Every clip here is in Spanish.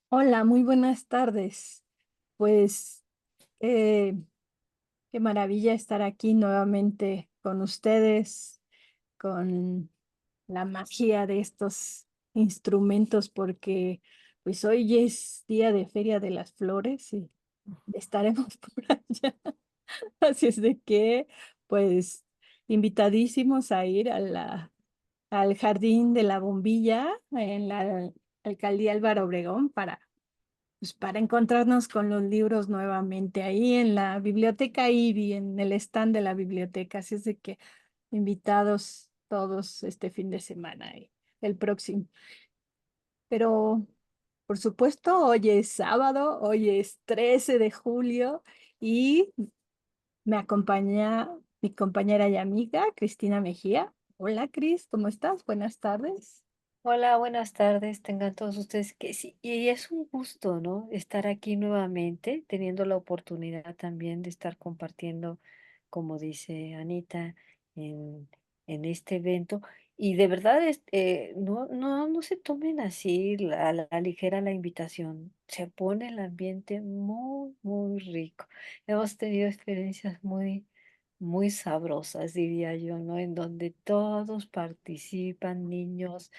Hola, muy buenas tardes. Pues eh, qué maravilla estar aquí nuevamente con ustedes, con la magia de estos instrumentos, porque pues hoy es día de Feria de las Flores y estaremos por allá. Así es de que, pues, invitadísimos a ir al Jardín de la Bombilla en la Alcaldía Álvaro Obregón para encontrarnos con los libros nuevamente ahí en la biblioteca IBI, en el stand de la biblioteca. Así es de que invitados todos este fin de semana y el próximo. Pero, por supuesto, hoy es sábado, hoy es 13 de julio y me acompaña mi compañera y amiga, Cristina Mejía. Hola, Cris, ¿cómo estás? Buenas tardes. Hola, buenas tardes, tengan todos ustedes que sí. Y es un gusto, ¿no? Estar aquí nuevamente, teniendo la oportunidad también de estar compartiendo, como dice Anita, en, en este evento. Y de verdad, no se tomen así a la ligera la invitación. Se pone el ambiente muy, muy rico. Hemos tenido experiencias muy sabrosas, diría yo, ¿no? En donde todos participan, niños,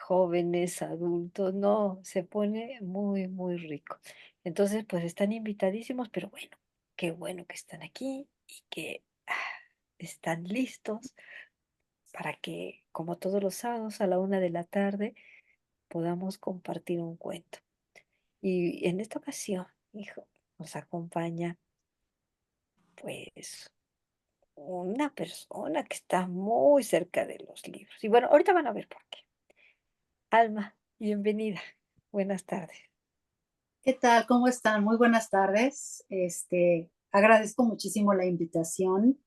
jóvenes, adultos, no, se pone muy, muy rico. Entonces, pues están invitadísimos, pero bueno, qué bueno que están aquí y que están listos para que, como todos los sábados a la 1 de la tarde, podamos compartir un cuento. Y en esta ocasión, hijo, nos acompaña, pues, una persona que está muy cerca de los libros. Y bueno, ahorita van a ver por qué. Alma, bienvenida. Buenas tardes. ¿Qué tal? ¿Cómo están? Muy buenas tardes. Agradezco muchísimo la invitación.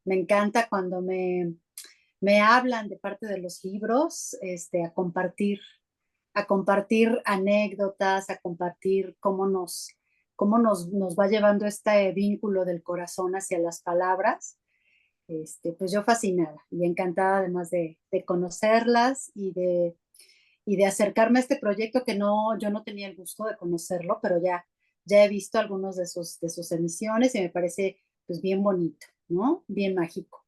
Me encanta cuando me hablan de parte de los libros, a compartir anécdotas, a compartir cómo nos va llevando este vínculo del corazón hacia las palabras. Pues yo fascinada y encantada además de conocerlas y de acercarme a este proyecto que no, yo no tenía el gusto de conocerlo, pero ya he visto algunos de sus emisiones y me parece pues bien bonito, ¿no? Bien mágico.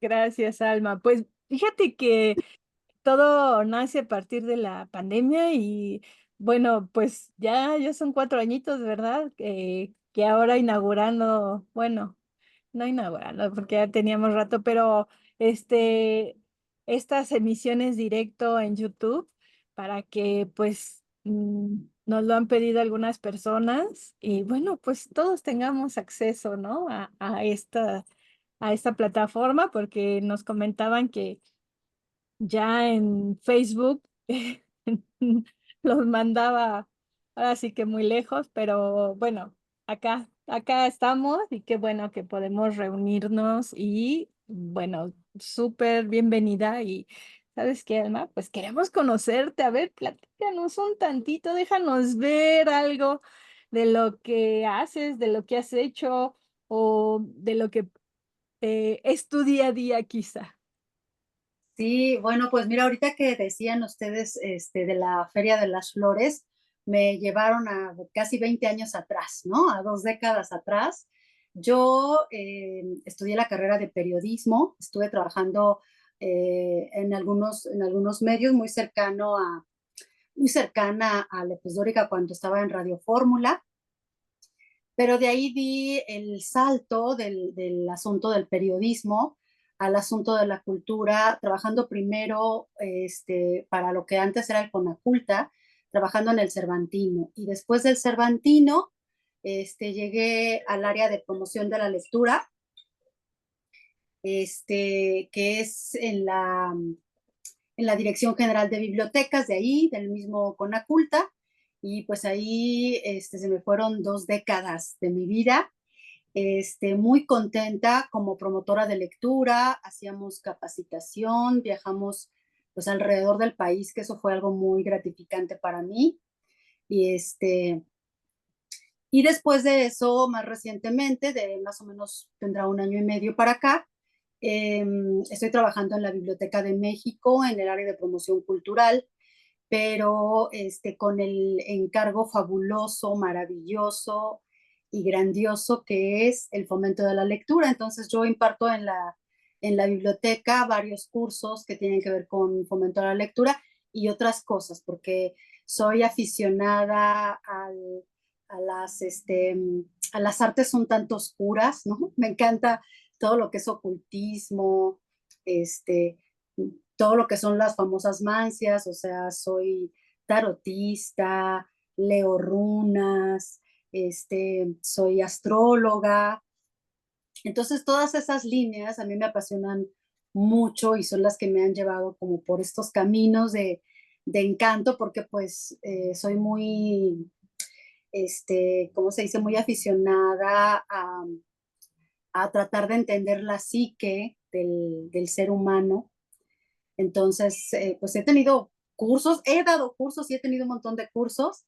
Gracias, Alma. Pues fíjate que todo nace a partir de la pandemia y bueno, pues ya son 4 añitos, ¿verdad? Que ahora inaugurando, bueno, no inaugurando porque ya teníamos rato, pero este, estas emisiones directo en YouTube para que pues nos lo han pedido algunas personas y bueno, pues todos tengamos acceso, ¿no? A esta plataforma porque nos comentaban que ya en Facebook los mandaba ahora sí que muy lejos, pero bueno, acá estamos y qué bueno que podemos reunirnos y bueno, súper bienvenida y ¿sabes qué, Alma? Pues queremos conocerte, a ver, platícanos un tantito, déjanos ver algo de lo que haces, de lo que has hecho o de lo que es tu día a día quizá. Sí, bueno, pues mira, ahorita que decían ustedes de la Feria de las Flores, me llevaron a casi 20 años atrás, ¿no? A 2 décadas atrás. Yo estudié la carrera de periodismo, estuve trabajando en algunos medios muy cercana a López Dóriga cuando estaba en Radio Fórmula, pero de ahí di el salto del asunto del periodismo al asunto de la cultura, trabajando primero para lo que antes era el Conaculta, trabajando en el Cervantino. Y después del Cervantino, llegué al área de promoción de la lectura, que es en la Dirección General de Bibliotecas de ahí, del mismo Conaculta. Y pues ahí se me fueron 2 décadas de mi vida, muy contenta como promotora de lectura, hacíamos capacitación, viajamos pues alrededor del país, que eso fue algo muy gratificante para mí. Y, y después de eso, más recientemente, de más o menos tendrá 1 año y medio para acá, estoy trabajando en la Biblioteca de México en el área de promoción cultural, pero con el encargo fabuloso, maravilloso y grandioso que es el fomento de la lectura. Entonces yo imparto en la biblioteca varios cursos que tienen que ver con fomento de la lectura y otras cosas, porque soy aficionada a las artes un tanto oscuras, ¿no? Me encanta todo lo que es ocultismo, este, todo lo que son las famosas mancias, o sea, soy tarotista, leo runas, soy astróloga. Entonces, todas esas líneas a mí me apasionan mucho y son las que me han llevado como por estos caminos de encanto, porque pues soy muy, ¿cómo se dice? Muy aficionada a tratar de entender la psique del ser humano. Entonces, pues he tenido cursos, he dado cursos y he tenido un montón de cursos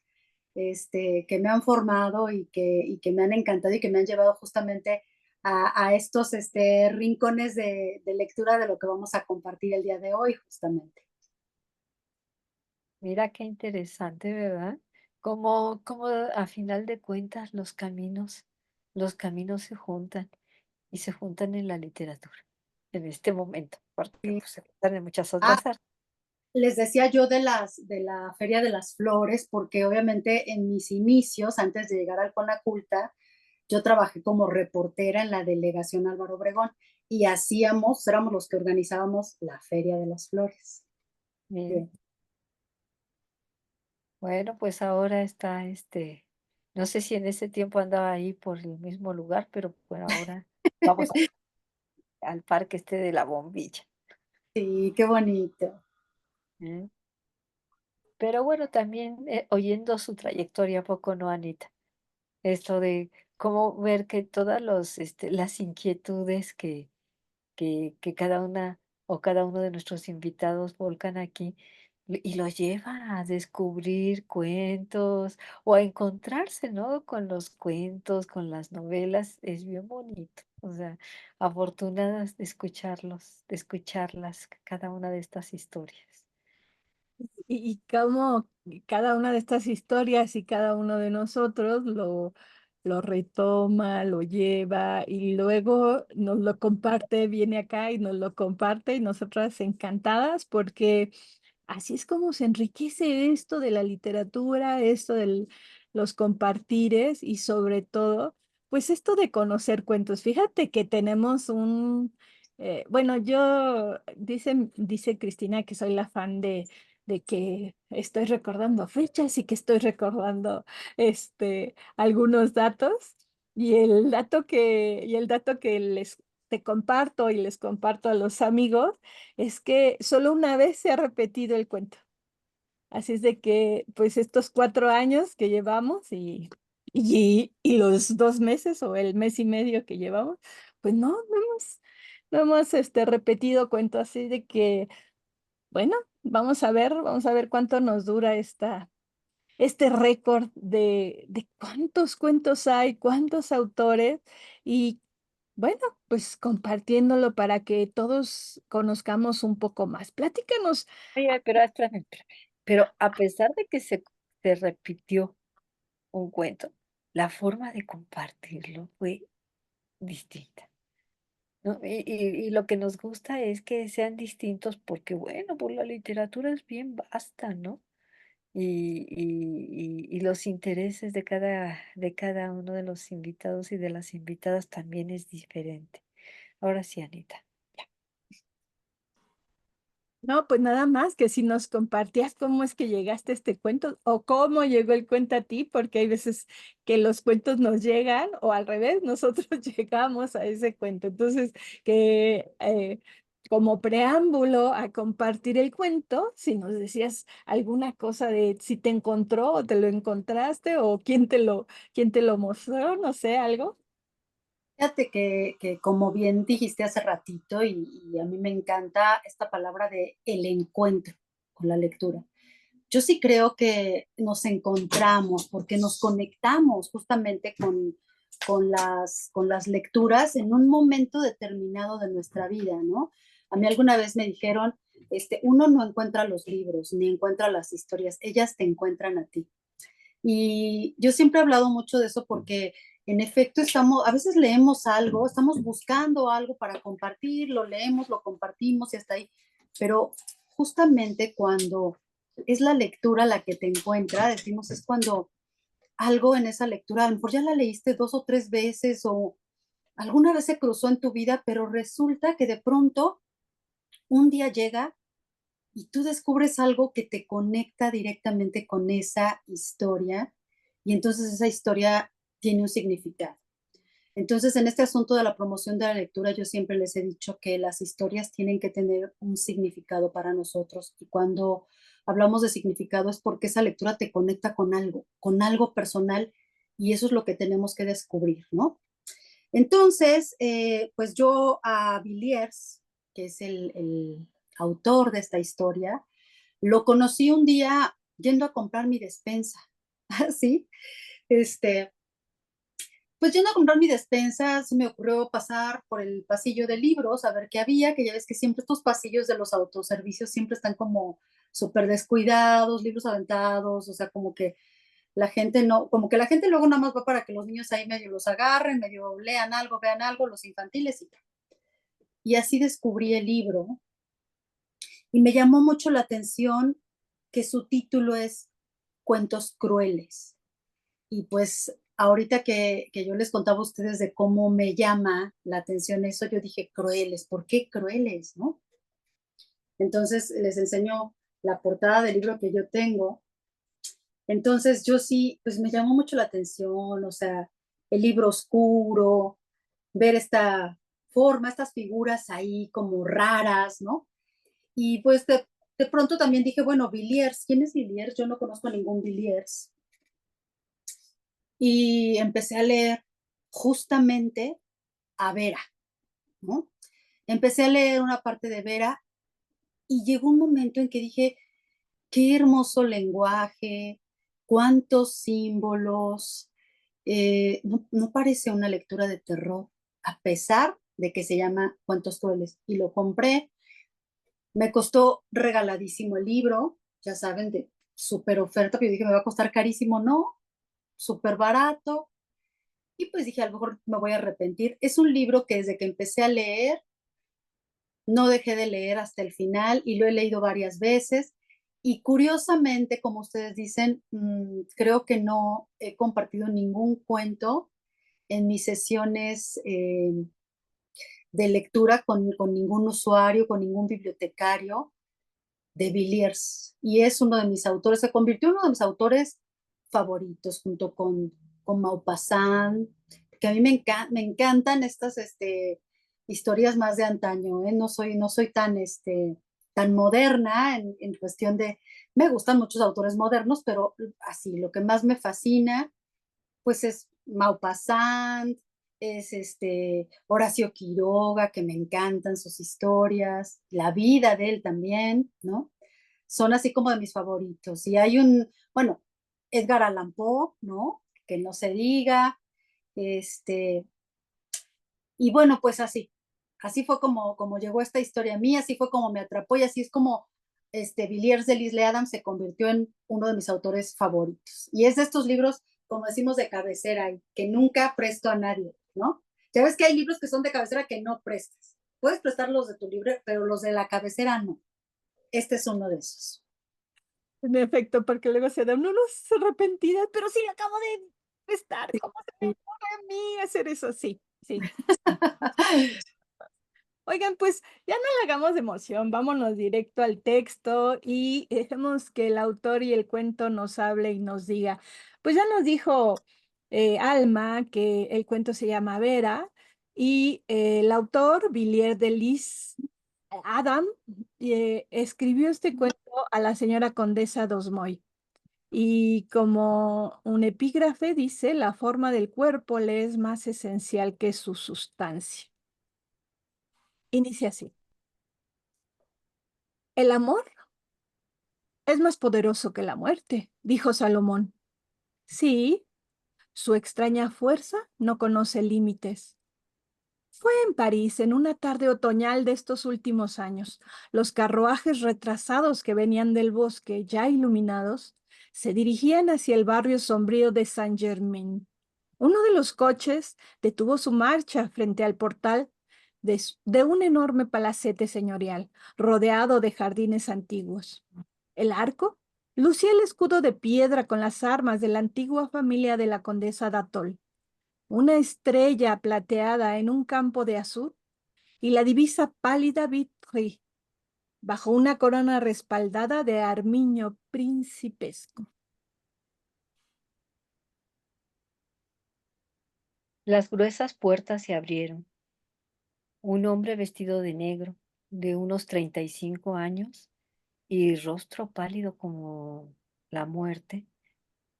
que me han formado y que me han encantado y que me han llevado justamente a estos rincones de lectura de lo que vamos a compartir el día de hoy, justamente. Mira qué interesante, ¿verdad? Como a final de cuentas los caminos se juntan y se juntan en la literatura en este momento, porque Y, pues, se juntan en muchas ah, otras artes. les decía yo de la Feria de las Flores, porque obviamente en mis inicios, antes de llegar al Conaculta, yo trabajé como reportera en la delegación Álvaro Obregón y éramos los que organizábamos la Feria de las Flores. Mira, Bien. bueno, pues ahora está no sé si en ese tiempo andaba ahí por el mismo lugar, pero bueno, ahora vamos al parque de la Bombilla. Sí, qué bonito. ¿Eh? Pero bueno, también oyendo su trayectoria, ¿a poco no, Anita? Esto de cómo ver que todas las inquietudes que cada una o cada uno de nuestros invitados volcan aquí y los lleva a descubrir cuentos o a encontrarse, ¿no? Con los cuentos, con las novelas, es bien bonito. O sea, afortunadas de escucharlos, de escucharlas, cada una de estas historias. Y cómo cada una de estas historias y cada uno de nosotros lo retoma, lo lleva y luego nos lo comparte, viene acá y nos lo comparte y nosotras encantadas porque así es como se enriquece esto de la literatura, esto de los compartires y sobre todo, pues esto de conocer cuentos. Fíjate que tenemos bueno, dice Cristina que soy la fan de que estoy recordando fechas y que estoy recordando algunos datos. Y el dato que te comparto y les comparto a los amigos es que solo una vez se ha repetido el cuento. Así es de que, pues estos 4 años que llevamos y los 2 meses o el mes y medio que llevamos, pues no hemos repetido cuento así de que Bueno, vamos a ver cuánto nos dura este récord de cuántos cuentos hay, cuántos autores y bueno, pues compartiéndolo para que todos conozcamos un poco más. Platícanos. Oye, pero espérame. Pero a pesar de que se repitió un cuento, la forma de compartirlo fue distinta, ¿no? Y lo que nos gusta es que sean distintos porque, bueno, pues la literatura es bien vasta, ¿no? Y los intereses de cada uno de los invitados y de las invitadas también es diferente. Ahora sí, Anita. No, pues nada más que si nos compartías cómo es que llegaste a este cuento o cómo llegó el cuento a ti, porque hay veces que los cuentos nos llegan o al revés, nosotros llegamos a ese cuento. Entonces, que como preámbulo a compartir el cuento, si nos decías alguna cosa de si te encontró o te lo encontraste o quién te lo mostró, no sé, algo. Fíjate que como bien dijiste hace ratito, y a mí me encanta esta palabra de el encuentro con la lectura. Yo sí creo que nos encontramos porque nos conectamos justamente con las lecturas en un momento determinado de nuestra vida, ¿no? A mí alguna vez me dijeron, uno no encuentra los libros ni encuentra las historias, ellas te encuentran a ti. Y yo siempre he hablado mucho de eso porque en efecto a veces leemos algo, estamos buscando algo para compartir, lo leemos, lo compartimos y hasta ahí, pero justamente cuando es la lectura la que te encuentra, decimos, es cuando algo en esa lectura, a lo mejor ya la leíste 2 o 3 veces o alguna vez se cruzó en tu vida, pero resulta que de pronto un día llega y tú descubres algo que te conecta directamente con esa historia y entonces esa historia tiene un significado. Entonces, en este asunto de la promoción de la lectura, yo siempre les he dicho que las historias tienen que tener un significado para nosotros y cuando hablamos de significado es porque esa lectura te conecta con algo personal y eso es lo que tenemos que descubrir, ¿no? Entonces, pues yo a Villiers, que es el autor de esta historia, lo conocí un día yendo a comprar mi despensa, ¿sí? Este, pues yendo a comprar mi despensa, se me ocurrió pasar por el pasillo de libros a ver qué había, que ya ves que siempre estos pasillos de los autoservicios siempre están como súper descuidados, libros aventados, o sea, como que la gente no, como que la gente luego nada más va para que los niños ahí medio los agarren, medio lean algo, vean algo, los infantiles y tal. Y así descubrí el libro y me llamó mucho la atención que su título es Cuentos Crueles. Y pues ahorita que yo les contaba a ustedes de cómo me llama la atención eso, yo dije crueles, ¿por qué crueles, no? Entonces les enseño la portada del libro que yo tengo. Entonces yo sí, pues me llamó mucho la atención, o sea, el libro oscuro, ver esta forma, estas figuras ahí como raras, ¿no? Y pues de pronto también dije, bueno, Villiers, ¿quién es Villiers? Yo no conozco a ningún Villiers. Y empecé a leer justamente a Vera, ¿no? Empecé a leer una parte de Vera y llegó un momento en que dije, qué hermoso lenguaje, cuántos símbolos, no parece una lectura de terror, a pesar de que se llama Cuentos Crueles. Y lo compré, me costó regaladísimo el libro, ya saben, de súper oferta, pero yo dije, me va a costar carísimo, no, súper barato. Y pues dije, a lo mejor me voy a arrepentir. Es un libro que desde que empecé a leer, no dejé de leer hasta el final y lo he leído varias veces. Y curiosamente, como ustedes dicen, creo que no he compartido ningún cuento en mis sesiones de lectura con ningún usuario, con ningún bibliotecario de Villiers. Y es uno de mis autores, se convirtió en uno de mis autores favoritos junto con Maupassant, que a mí me encantan estas historias más de antaño, ¿eh? No soy tan, tan moderna en cuestión de, me gustan muchos autores modernos, pero así, lo que más me fascina, pues es Maupassant, es Horacio Quiroga, que me encantan sus historias, la vida de él también, ¿no? Son así como de mis favoritos. Y hay bueno, Edgar Allan Poe, ¿no? Que no se diga, y bueno, pues así fue como llegó esta historia a mí, así fue como me atrapó y así es como Villiers de Lisle Adams se convirtió en uno de mis autores favoritos. Y es de estos libros, como decimos, de cabecera y que nunca presto a nadie, ¿no? Ya ves que hay libros que son de cabecera que no prestas. Puedes prestar los de tu libro, pero los de la cabecera no. Este es uno de esos. En efecto, porque luego se dan unos arrepentidas, pero sí, lo acabo de prestar. ¿Cómo se me ocurre a mí hacer eso? Sí, sí. Oigan, pues ya no le hagamos de emoción, vámonos directo al texto y dejemos que el autor y el cuento nos hable y nos diga. Pues ya nos dijo Alma que el cuento se llama Vera y el autor, Villiers de Lis Adam, escribió este cuento a la señora condesa d'Osmoy. Y como un epígrafe dice, la forma del cuerpo le es más esencial que su sustancia. Inicia así. El amor es más poderoso que la muerte, dijo Salomón. Sí, su extraña fuerza no conoce límites. Fue en París, en una tarde otoñal de estos últimos años. Los carruajes retrasados que venían del bosque, ya iluminados, se dirigían hacia el barrio sombrío de Saint-Germain. Uno de los coches detuvo su marcha frente al portal de un enorme palacete señorial, rodeado de jardines antiguos. El arco lucía el escudo de piedra con las armas de la antigua familia de la condesa d'Atol, una estrella plateada en un campo de azur y la divisa pálida Vitry, bajo una corona respaldada de armiño principesco. Las gruesas puertas se abrieron. Un hombre vestido de negro, de unos 35 años y rostro pálido como la muerte,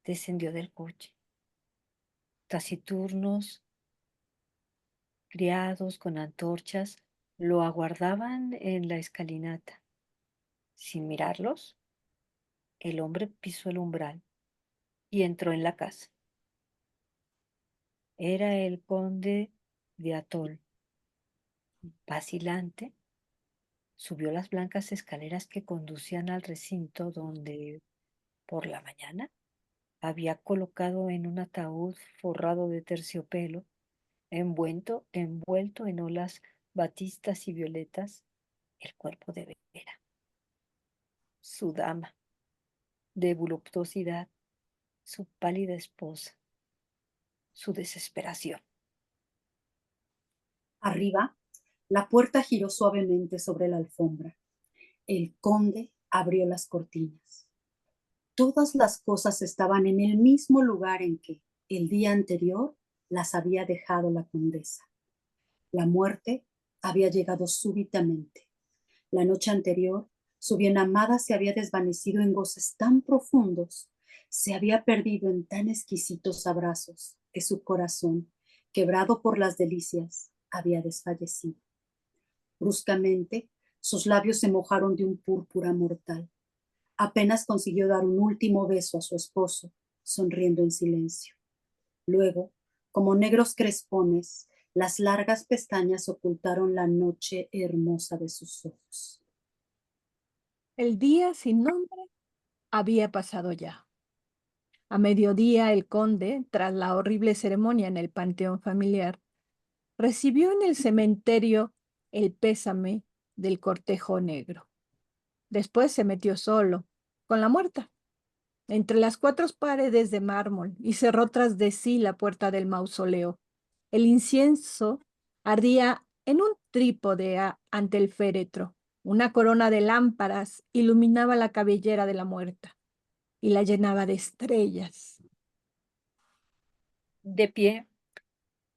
descendió del coche. Taciturnos, criados con antorchas, lo aguardaban en la escalinata. Sin mirarlos, el hombre pisó el umbral y entró en la casa. Era el conde de Atol. Vacilante, subió las blancas escaleras que conducían al recinto donde, por la mañana, había colocado en un ataúd forrado de terciopelo, envuelto en olas batistas y violetas, el cuerpo de Vera, su dama, de voluptuosidad, su pálida esposa, su desesperación. Arriba, la puerta giró suavemente sobre la alfombra. El conde abrió las cortinas. Todas las cosas estaban en el mismo lugar en que, el día anterior, las había dejado la condesa. La muerte había llegado súbitamente. La noche anterior, su bienamada se había desvanecido en goces tan profundos, se había perdido en tan exquisitos abrazos, que su corazón, quebrado por las delicias, había desfallecido. Bruscamente, sus labios se mojaron de un púrpura mortal. Apenas consiguió dar un último beso a su esposo, sonriendo en silencio. Luego, como negros crespones, las largas pestañas ocultaron la noche hermosa de sus ojos. El día sin nombre había pasado ya. A mediodía, el conde, tras la horrible ceremonia en el panteón familiar, recibió en el cementerio el pésame del cortejo negro. Después se metió solo, con la muerta, entre las cuatro paredes de mármol y cerró tras de sí la puerta del mausoleo. El incienso ardía en un trípode ante el féretro. Una corona de lámparas iluminaba la cabellera de la muerta y la llenaba de estrellas. De pie,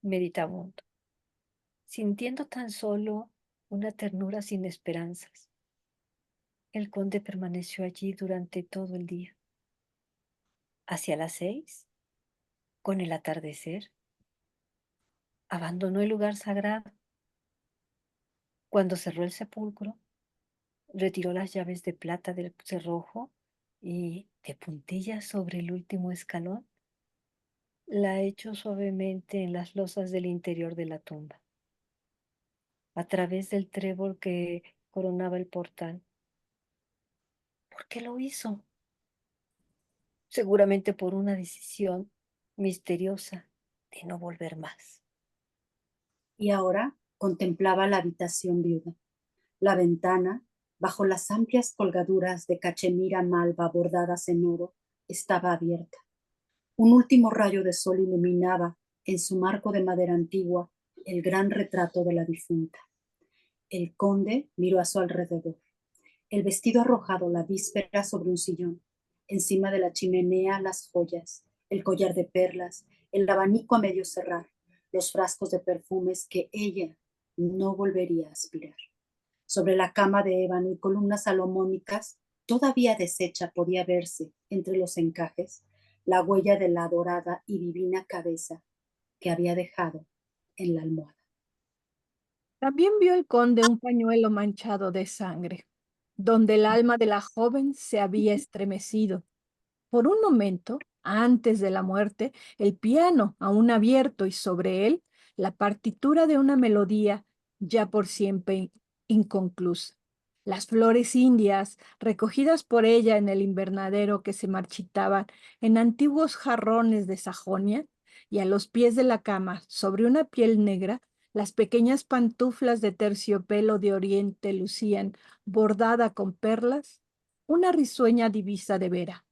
meditabundo, sintiendo tan solo una ternura sin esperanzas. El conde permaneció allí durante todo el día. Hacia las 6, con el atardecer, abandonó el lugar sagrado. Cuando cerró el sepulcro, retiró las llaves de plata del cerrojo y, de puntillas sobre el último escalón, la echó suavemente en las losas del interior de la tumba, a través del trébol que coronaba el portal. ¿Por qué lo hizo? Seguramente por una decisión misteriosa de no volver más. Y ahora contemplaba la habitación viuda. La ventana, bajo las amplias colgaduras de cachemira malva bordadas en oro, estaba abierta. Un último rayo de sol iluminaba, en su marco de madera antigua, el gran retrato de la difunta. El conde miró a su alrededor. El vestido arrojado la víspera sobre un sillón. Encima de la chimenea las joyas, el collar de perlas, el abanico a medio cerrar, los frascos de perfumes que ella no volvería a aspirar. Sobre la cama de ébano y columnas salomónicas, todavía deshecha, podía verse, entre los encajes, la huella de la dorada y divina cabeza que había dejado en la almohada. También vio el conde un pañuelo manchado de sangre, donde el alma de la joven se había estremecido. Por un momento, antes de la muerte, el piano aún abierto y sobre él la partitura de una melodía ya por siempre inconclusa. Las flores indias, recogidas por ella en el invernadero que se marchitaban en antiguos jarrones de Sajonia, y a los pies de la cama, sobre una piel negra, las pequeñas pantuflas de terciopelo de oriente lucían, bordada con perlas, una risueña divisa de Vera.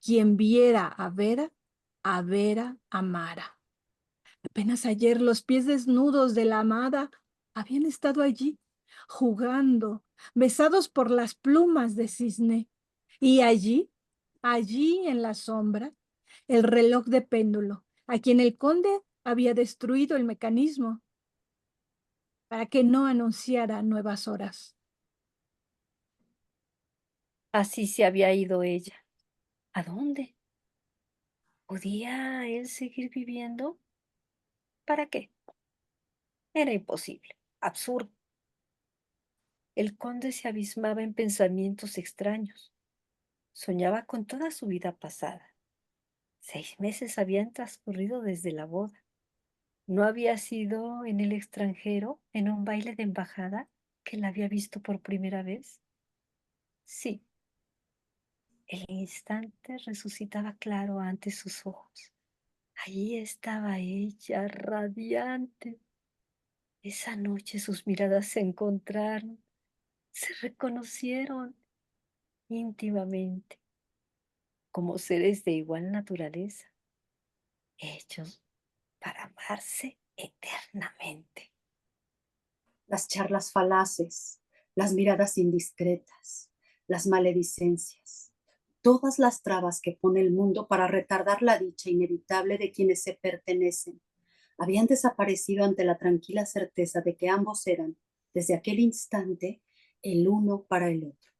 Quien viera a Vera amara. Apenas ayer los pies desnudos de la amada habían estado allí, jugando, besados por las plumas de cisne. Y allí en la sombra, el reloj de péndulo, a quien el conde había destruido el mecanismo para que no anunciara nuevas horas. Así se había ido ella. ¿A dónde? ¿Podía él seguir viviendo? ¿Para qué? Era imposible, absurdo. El conde se abismaba en pensamientos extraños. Soñaba con toda su vida pasada. 6 meses habían transcurrido desde la boda. ¿No había sido en el extranjero, en un baile de embajada, que la había visto por primera vez? Sí, el instante resucitaba claro ante sus ojos. Allí estaba ella, radiante. Esa noche sus miradas se encontraron, se reconocieron íntimamente, como seres de igual naturaleza, hechos para amarse eternamente. Las charlas falaces, las miradas indiscretas, las maledicencias, todas las trabas que pone el mundo para retardar la dicha inevitable de quienes se pertenecen, habían desaparecido ante la tranquila certeza de que ambos eran, desde aquel instante, el uno para el otro.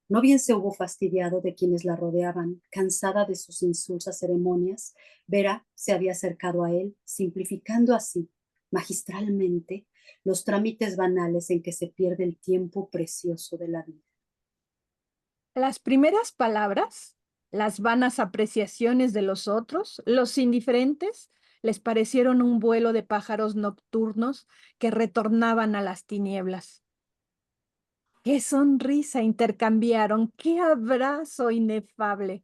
No bien se hubo fastidiado de quienes la rodeaban, cansada de sus insulsas ceremonias, Vera se había acercado a él, simplificando así, magistralmente, los trámites banales en que se pierde el tiempo precioso de la vida. Las primeras palabras, las vanas apreciaciones de los otros, los indiferentes, les parecieron un vuelo de pájaros nocturnos que retornaban a las tinieblas. Qué sonrisa intercambiaron, qué abrazo inefable.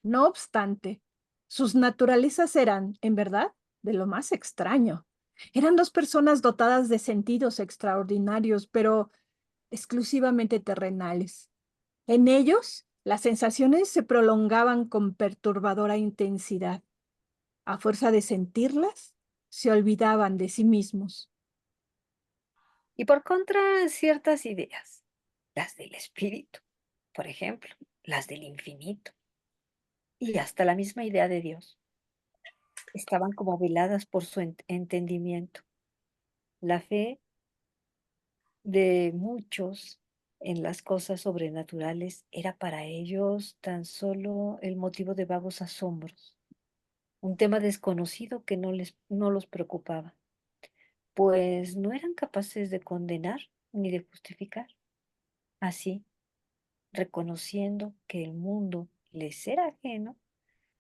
No obstante, sus naturalezas eran, en verdad, de lo más extraño. Eran dos personas dotadas de sentidos extraordinarios, pero exclusivamente terrenales. En ellos, las sensaciones se prolongaban con perturbadora intensidad. A fuerza de sentirlas, se olvidaban de sí mismos. Y por contra, ciertas ideas, las del espíritu, por ejemplo, las del infinito, y hasta la misma idea de Dios, estaban como veladas por su entendimiento. La fe de muchos en las cosas sobrenaturales era para ellos tan solo el motivo de vagos asombros. un tema desconocido que no los preocupaba, pues no eran capaces de condenar ni de justificar. Así, reconociendo que el mundo les era ajeno,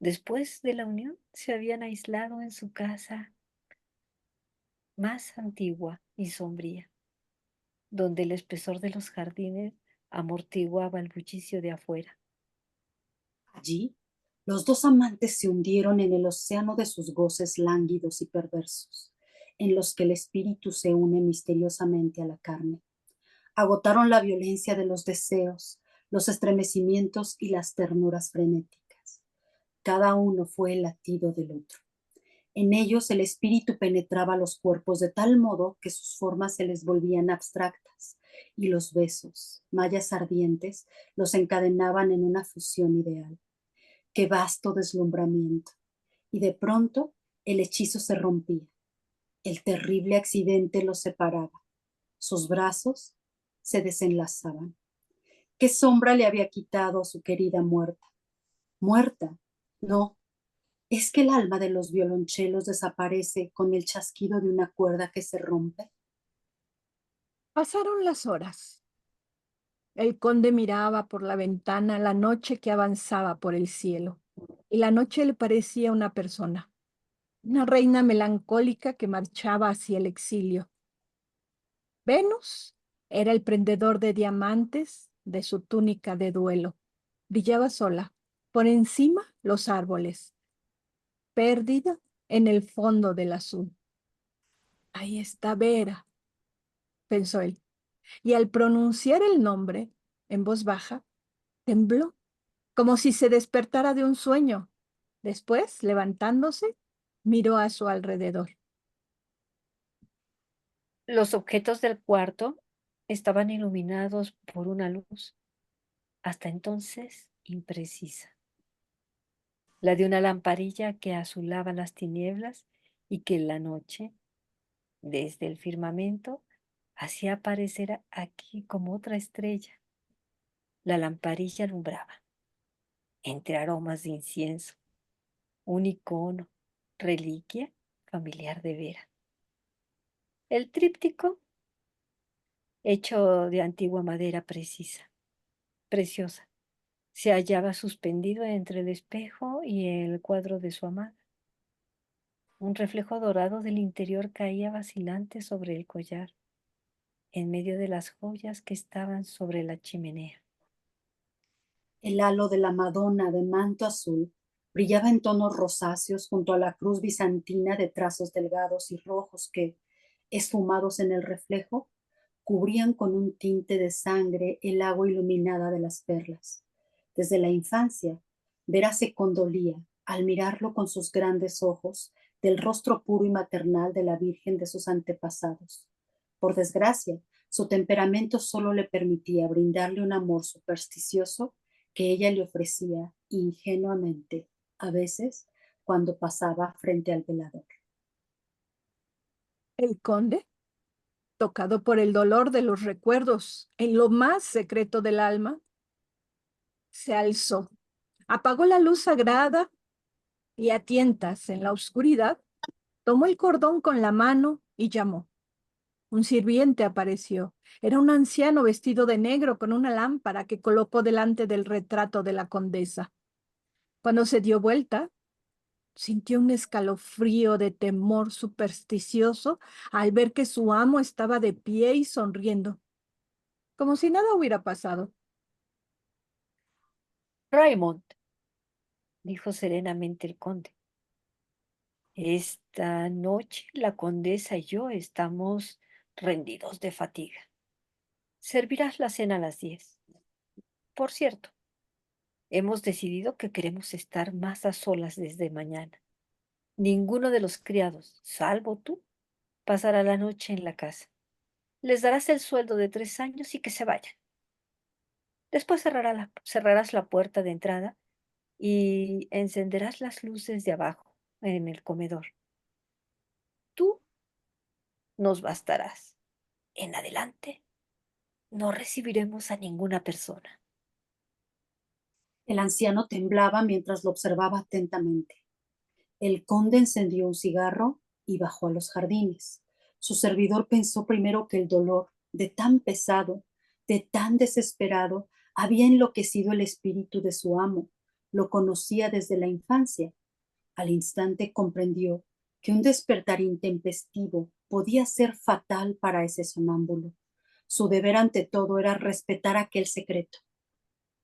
después de la unión se habían aislado en su casa más antigua y sombría, donde el espesor de los jardines amortiguaba el bullicio de afuera. Allí, los dos amantes se hundieron en el océano de sus goces lánguidos y perversos, en los que el espíritu se une misteriosamente a la carne. Agotaron la violencia de los deseos, los estremecimientos y las ternuras frenéticas. Cada uno fue el latido del otro. En ellos el espíritu penetraba los cuerpos de tal modo que sus formas se les volvían abstractas y los besos, mallas ardientes, los encadenaban en una fusión ideal. Qué vasto deslumbramiento. Y de pronto el hechizo se rompía. El terrible accidente los separaba. Sus brazos se desenlazaban. ¿Qué sombra le había quitado a su querida muerta? Muerta, no. ¿Es que el alma de los violonchelos desaparece con el chasquido de una cuerda que se rompe? Pasaron las horas. El conde miraba por la ventana la noche que avanzaba por el cielo, y la noche le parecía una persona, una reina melancólica que marchaba hacia el exilio. Venus era el prendedor de diamantes de su túnica de duelo. Brillaba sola, por encima los árboles, perdida en el fondo del azul. Ahí está Vera, pensó él, y al pronunciar el nombre en voz baja, tembló, como si se despertara de un sueño. Después, levantándose, miró a su alrededor. Los objetos del cuarto estaban iluminados por una luz, hasta entonces imprecisa, la de una lamparilla que azulaba las tinieblas y que en la noche, desde el firmamento, hacía aparecer aquí como otra estrella. La lamparilla alumbraba, entre aromas de incienso, un icono, reliquia familiar de Vera. El tríptico, hecho de antigua madera preciosa, se hallaba suspendido entre el espejo y el cuadro de su amada. Un reflejo dorado del interior caía vacilante sobre el collar, en medio de las joyas que estaban sobre la chimenea. El halo de la Madonna de manto azul brillaba en tonos rosáceos junto a la cruz bizantina de trazos delgados y rojos que, esfumados en el reflejo, cubrían con un tinte de sangre el agua iluminada de las perlas. Desde la infancia, Vera se condolía al mirarlo con sus grandes ojos del rostro puro y maternal de la Virgen de sus antepasados. Por desgracia, su temperamento solo le permitía brindarle un amor supersticioso que ella le ofrecía ingenuamente, a veces, cuando pasaba frente al velador. El conde, tocado por el dolor de los recuerdos en lo más secreto del alma, se alzó, apagó la luz sagrada y a tientas en la oscuridad, tomó el cordón con la mano y llamó. Un sirviente apareció. Era un anciano vestido de negro con una lámpara que colocó delante del retrato de la condesa. Cuando se dio vuelta, sintió un escalofrío de temor supersticioso al ver que su amo estaba de pie y sonriendo, como si nada hubiera pasado. Raymond, dijo serenamente el conde, esta noche la condesa y yo estamos rendidos de fatiga. Servirás la cena a las 10. Por cierto, hemos decidido que queremos estar más a solas desde mañana. Ninguno de los criados, salvo tú, pasará la noche en la casa. Les darás el sueldo de 3 años y que se vayan. Después cerrarás la puerta de entrada y encenderás las luces de abajo en el comedor. Tú nos bastarás. En adelante no recibiremos a ninguna persona. El anciano temblaba mientras lo observaba atentamente. El conde encendió un cigarro y bajó a los jardines. Su servidor pensó primero que el dolor, de tan pesado, de tan desesperado, había enloquecido el espíritu de su amo. Lo conocía desde la infancia. Al instante comprendió que un despertar intempestivo podía ser fatal para ese sonámbulo. Su deber ante todo era respetar aquel secreto.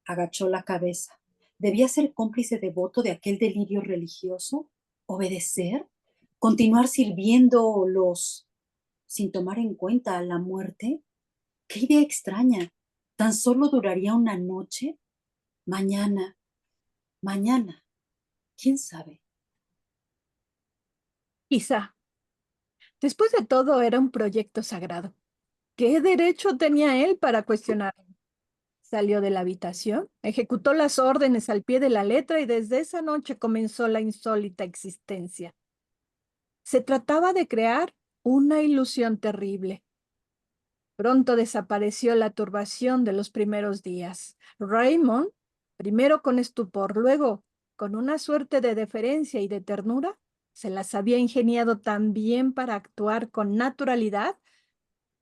Agachó la cabeza. ¿Debía ser cómplice devoto de aquel delirio religioso? ¿Obedecer? ¿Continuar sirviéndolos sin tomar en cuenta la muerte? ¡Qué idea extraña! ¿Tan solo duraría una noche? Mañana, mañana, ¿quién sabe? Quizá. Después de todo, era un proyecto sagrado. ¿Qué derecho tenía él para cuestionarlo? Salió de la habitación, ejecutó las órdenes al pie de la letra y desde esa noche comenzó la insólita existencia. Se trataba de crear una ilusión terrible. Pronto desapareció la turbación de los primeros días. Raymond, primero con estupor, luego con una suerte de deferencia y de ternura, se las había ingeniado tan bien para actuar con naturalidad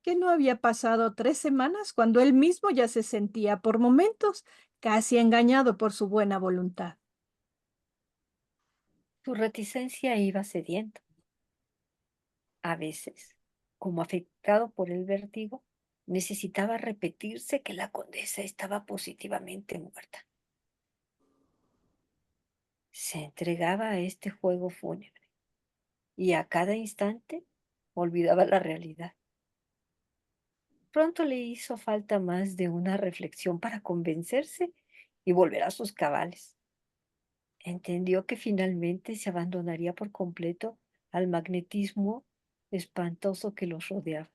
que no había pasado 3 semanas cuando él mismo ya se sentía por momentos casi engañado por su buena voluntad. Su reticencia iba cediendo. A veces, como afectado por el vértigo, necesitaba repetirse que la condesa estaba positivamente muerta. Se entregaba a este juego fúnebre y a cada instante olvidaba la realidad. Pronto le hizo falta más de una reflexión para convencerse y volver a sus cabales. Entendió que finalmente se abandonaría por completo al magnetismo espantoso que los rodeaba.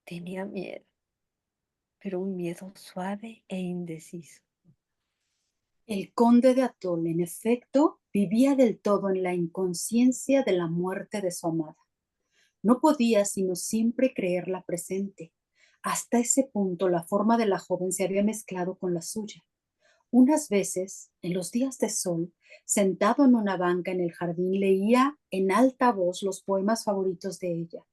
Tenía miedo, pero un miedo suave e indeciso. El conde de Atol, en efecto, vivía del todo en la inconsciencia de la muerte de su amada. No podía sino siempre creerla presente. Hasta ese punto la forma de la joven se había mezclado con la suya. Unas veces, en los días de sol, sentado en una banca en el jardín, leía en alta voz los poemas favoritos de ella.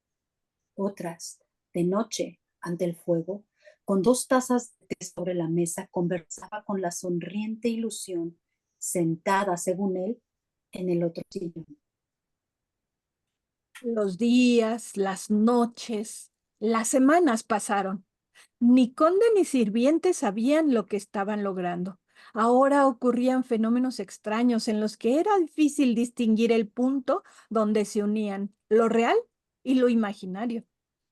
Otras, de noche, ante el fuego, con 2 tazas de té sobre la mesa, conversaba con la sonriente ilusión, sentada, según él, en el otro sillón. Los días, las noches, las semanas pasaron. Ni conde ni sirviente sabían lo que estaban logrando. Ahora ocurrían fenómenos extraños en los que era difícil distinguir el punto donde se unían lo real y lo imaginario.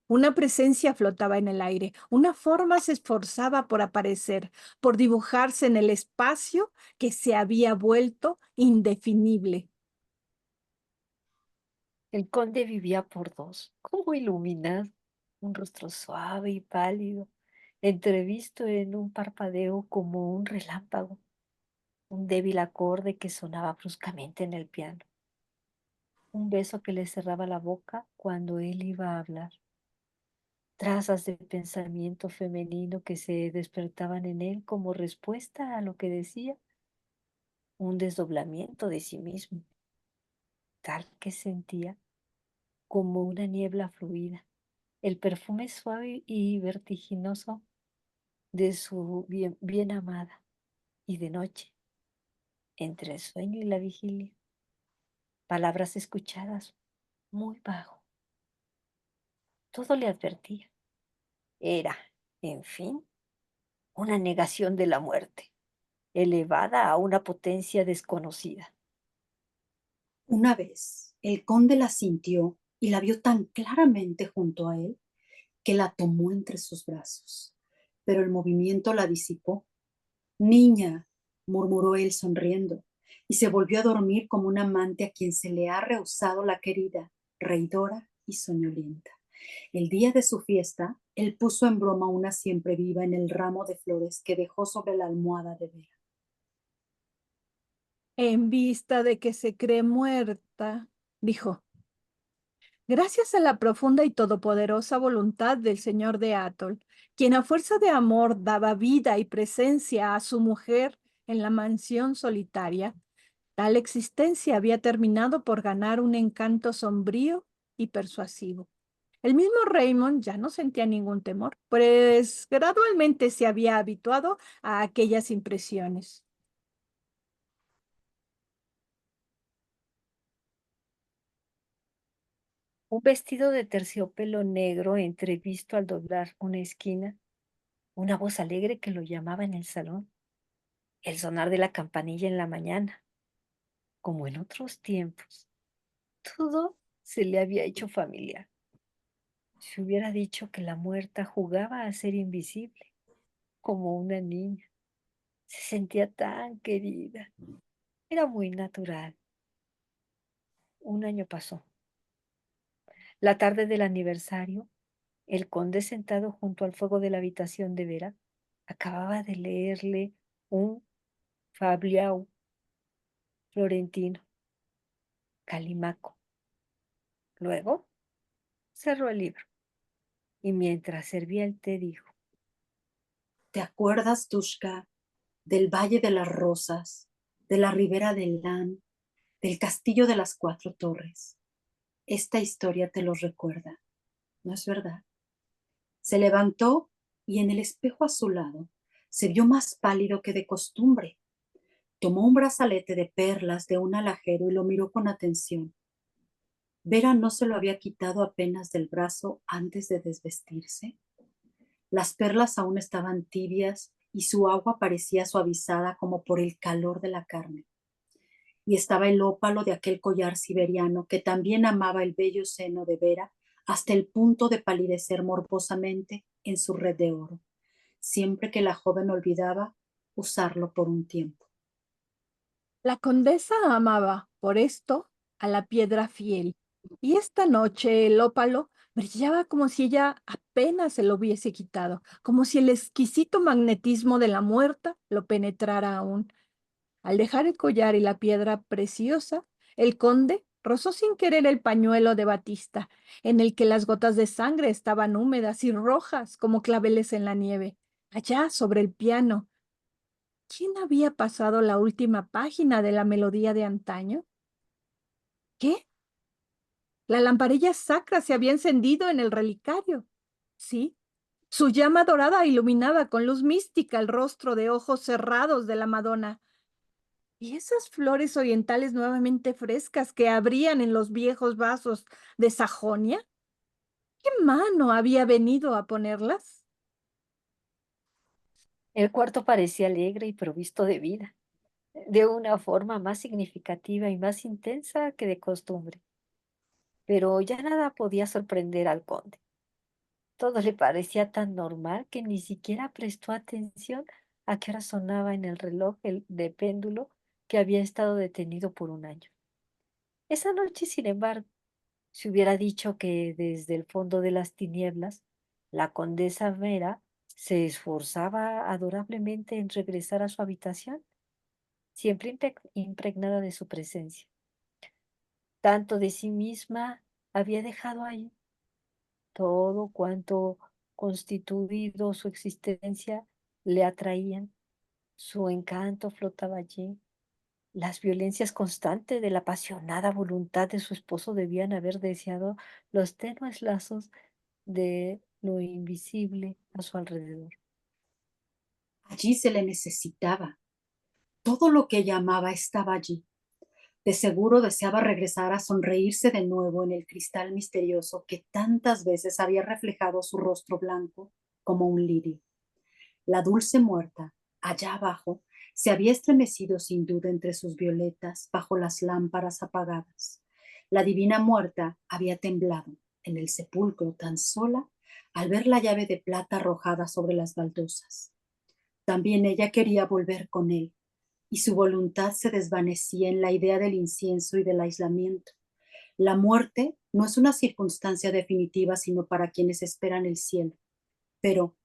Una presencia flotaba en el aire, una forma se esforzaba por aparecer, por dibujarse en el espacio que se había vuelto indefinible. El conde vivía por dos, como iluminado, un rostro suave y pálido, entrevisto en un parpadeo como un relámpago, un débil acorde que sonaba bruscamente en el piano, un beso que le cerraba la boca cuando él iba a hablar, trazas de pensamiento femenino que se despertaban en él como respuesta a lo que decía, un desdoblamiento de sí mismo, tal que sentía como una niebla fluida, el perfume suave y vertiginoso de su bien amada, y de noche, entre el sueño y la vigilia, palabras escuchadas muy bajo. Todo le advertía. Era, en fin, una negación de la muerte, elevada a una potencia desconocida. Una vez, el conde la sintió y la vio tan claramente junto a él que la tomó entre sus brazos, pero el movimiento la disipó. Niña, murmuró él sonriendo, y se volvió a dormir como un amante a quien se le ha rehusado la querida, reidora y soñolienta. El día de su fiesta, él puso en broma una siempre viva en el ramo de flores que dejó sobre la almohada de Vera. En vista de que se cree muerta, dijo, gracias a la profunda y todopoderosa voluntad del señor de Atholl, quien a fuerza de amor daba vida y presencia a su mujer en la mansión solitaria, Tal existencia había terminado por ganar un encanto sombrío y persuasivo. El mismo Raymond ya no sentía ningún temor, pues gradualmente se había habituado a aquellas impresiones. Un vestido de terciopelo negro entrevisto al doblar una esquina, una voz alegre que lo llamaba en el salón, el sonar de la campanilla en la mañana, como en otros tiempos. Todo se le había hecho familiar. Si hubiera dicho que la muerta jugaba a ser invisible, como una niña. Se sentía tan querida. Era muy natural. Un año pasó. La tarde del aniversario, el conde sentado junto al fuego de la habitación de Vera, acababa de leerle un Fabliau florentino, Calimaco. Luego cerró el libro y mientras servía el té dijo: ¿Te acuerdas, Tushka, del Valle de las Rosas, de la Ribera del Lan, del Castillo de las Cuatro Torres? Esta historia te los recuerda, ¿no es verdad? Se levantó y en el espejo a su lado se vio más pálido que de costumbre. Tomó un brazalete de perlas de un alajero y lo miró con atención. Vera no se lo había quitado apenas del brazo antes de desvestirse. Las perlas aún estaban tibias y su agua parecía suavizada como por el calor de la carne. Y estaba el ópalo de aquel collar siberiano que también amaba el bello seno de Vera hasta el punto de palidecer morbosamente en su red de oro, siempre que la joven olvidaba usarlo por un tiempo. La condesa amaba, por esto, a la piedra fiel, y esta noche el ópalo brillaba como si ella apenas se lo hubiese quitado, como si el exquisito magnetismo de la muerta lo penetrara aún. Al dejar el collar y la piedra preciosa, el conde rozó sin querer el pañuelo de batista, en el que las gotas de sangre estaban húmedas y rojas como claveles en la nieve. Allá, sobre el piano, ¿quién había pasado la última página de la melodía de antaño? ¿Qué? La lamparilla sacra se había encendido en el relicario. Sí, su llama dorada iluminaba con luz mística el rostro de ojos cerrados de la Madonna. Y esas flores orientales nuevamente frescas que abrían en los viejos vasos de Sajonia, ¿qué mano había venido a ponerlas? el cuarto parecía alegre y provisto de vida, de una forma más significativa y más intensa que de costumbre. Pero ya nada podía sorprender al conde. Todo le parecía tan normal que ni siquiera prestó atención a qué hora sonaba en el reloj de péndulo que había estado detenido por un año. Esa noche, sin embargo, si hubiera dicho que desde el fondo de las tinieblas la condesa Vera se esforzaba adorablemente en regresar a su habitación, siempre impregnada de su presencia. Tanto de sí misma había dejado ahí, todo cuanto constituido su existencia le atraían, su encanto flotaba allí. Las violencias constantes de la apasionada voluntad de su esposo debían haber deseado los tenues lazos de lo invisible a su alrededor. Allí se le necesitaba. Todo lo que ella amaba estaba allí. De seguro deseaba regresar a sonreírse de nuevo en el cristal misterioso que tantas veces había reflejado su rostro blanco como un lirio. La dulce muerta, allá abajo, se había estremecido sin duda entre sus violetas bajo las lámparas apagadas. La divina muerta había temblado en el sepulcro tan sola al ver la llave de plata arrojada sobre las baldosas. También ella quería volver con él, y su voluntad se desvanecía en la idea del incienso y del aislamiento. La muerte no es una circunstancia definitiva sino para quienes esperan el cielo, pero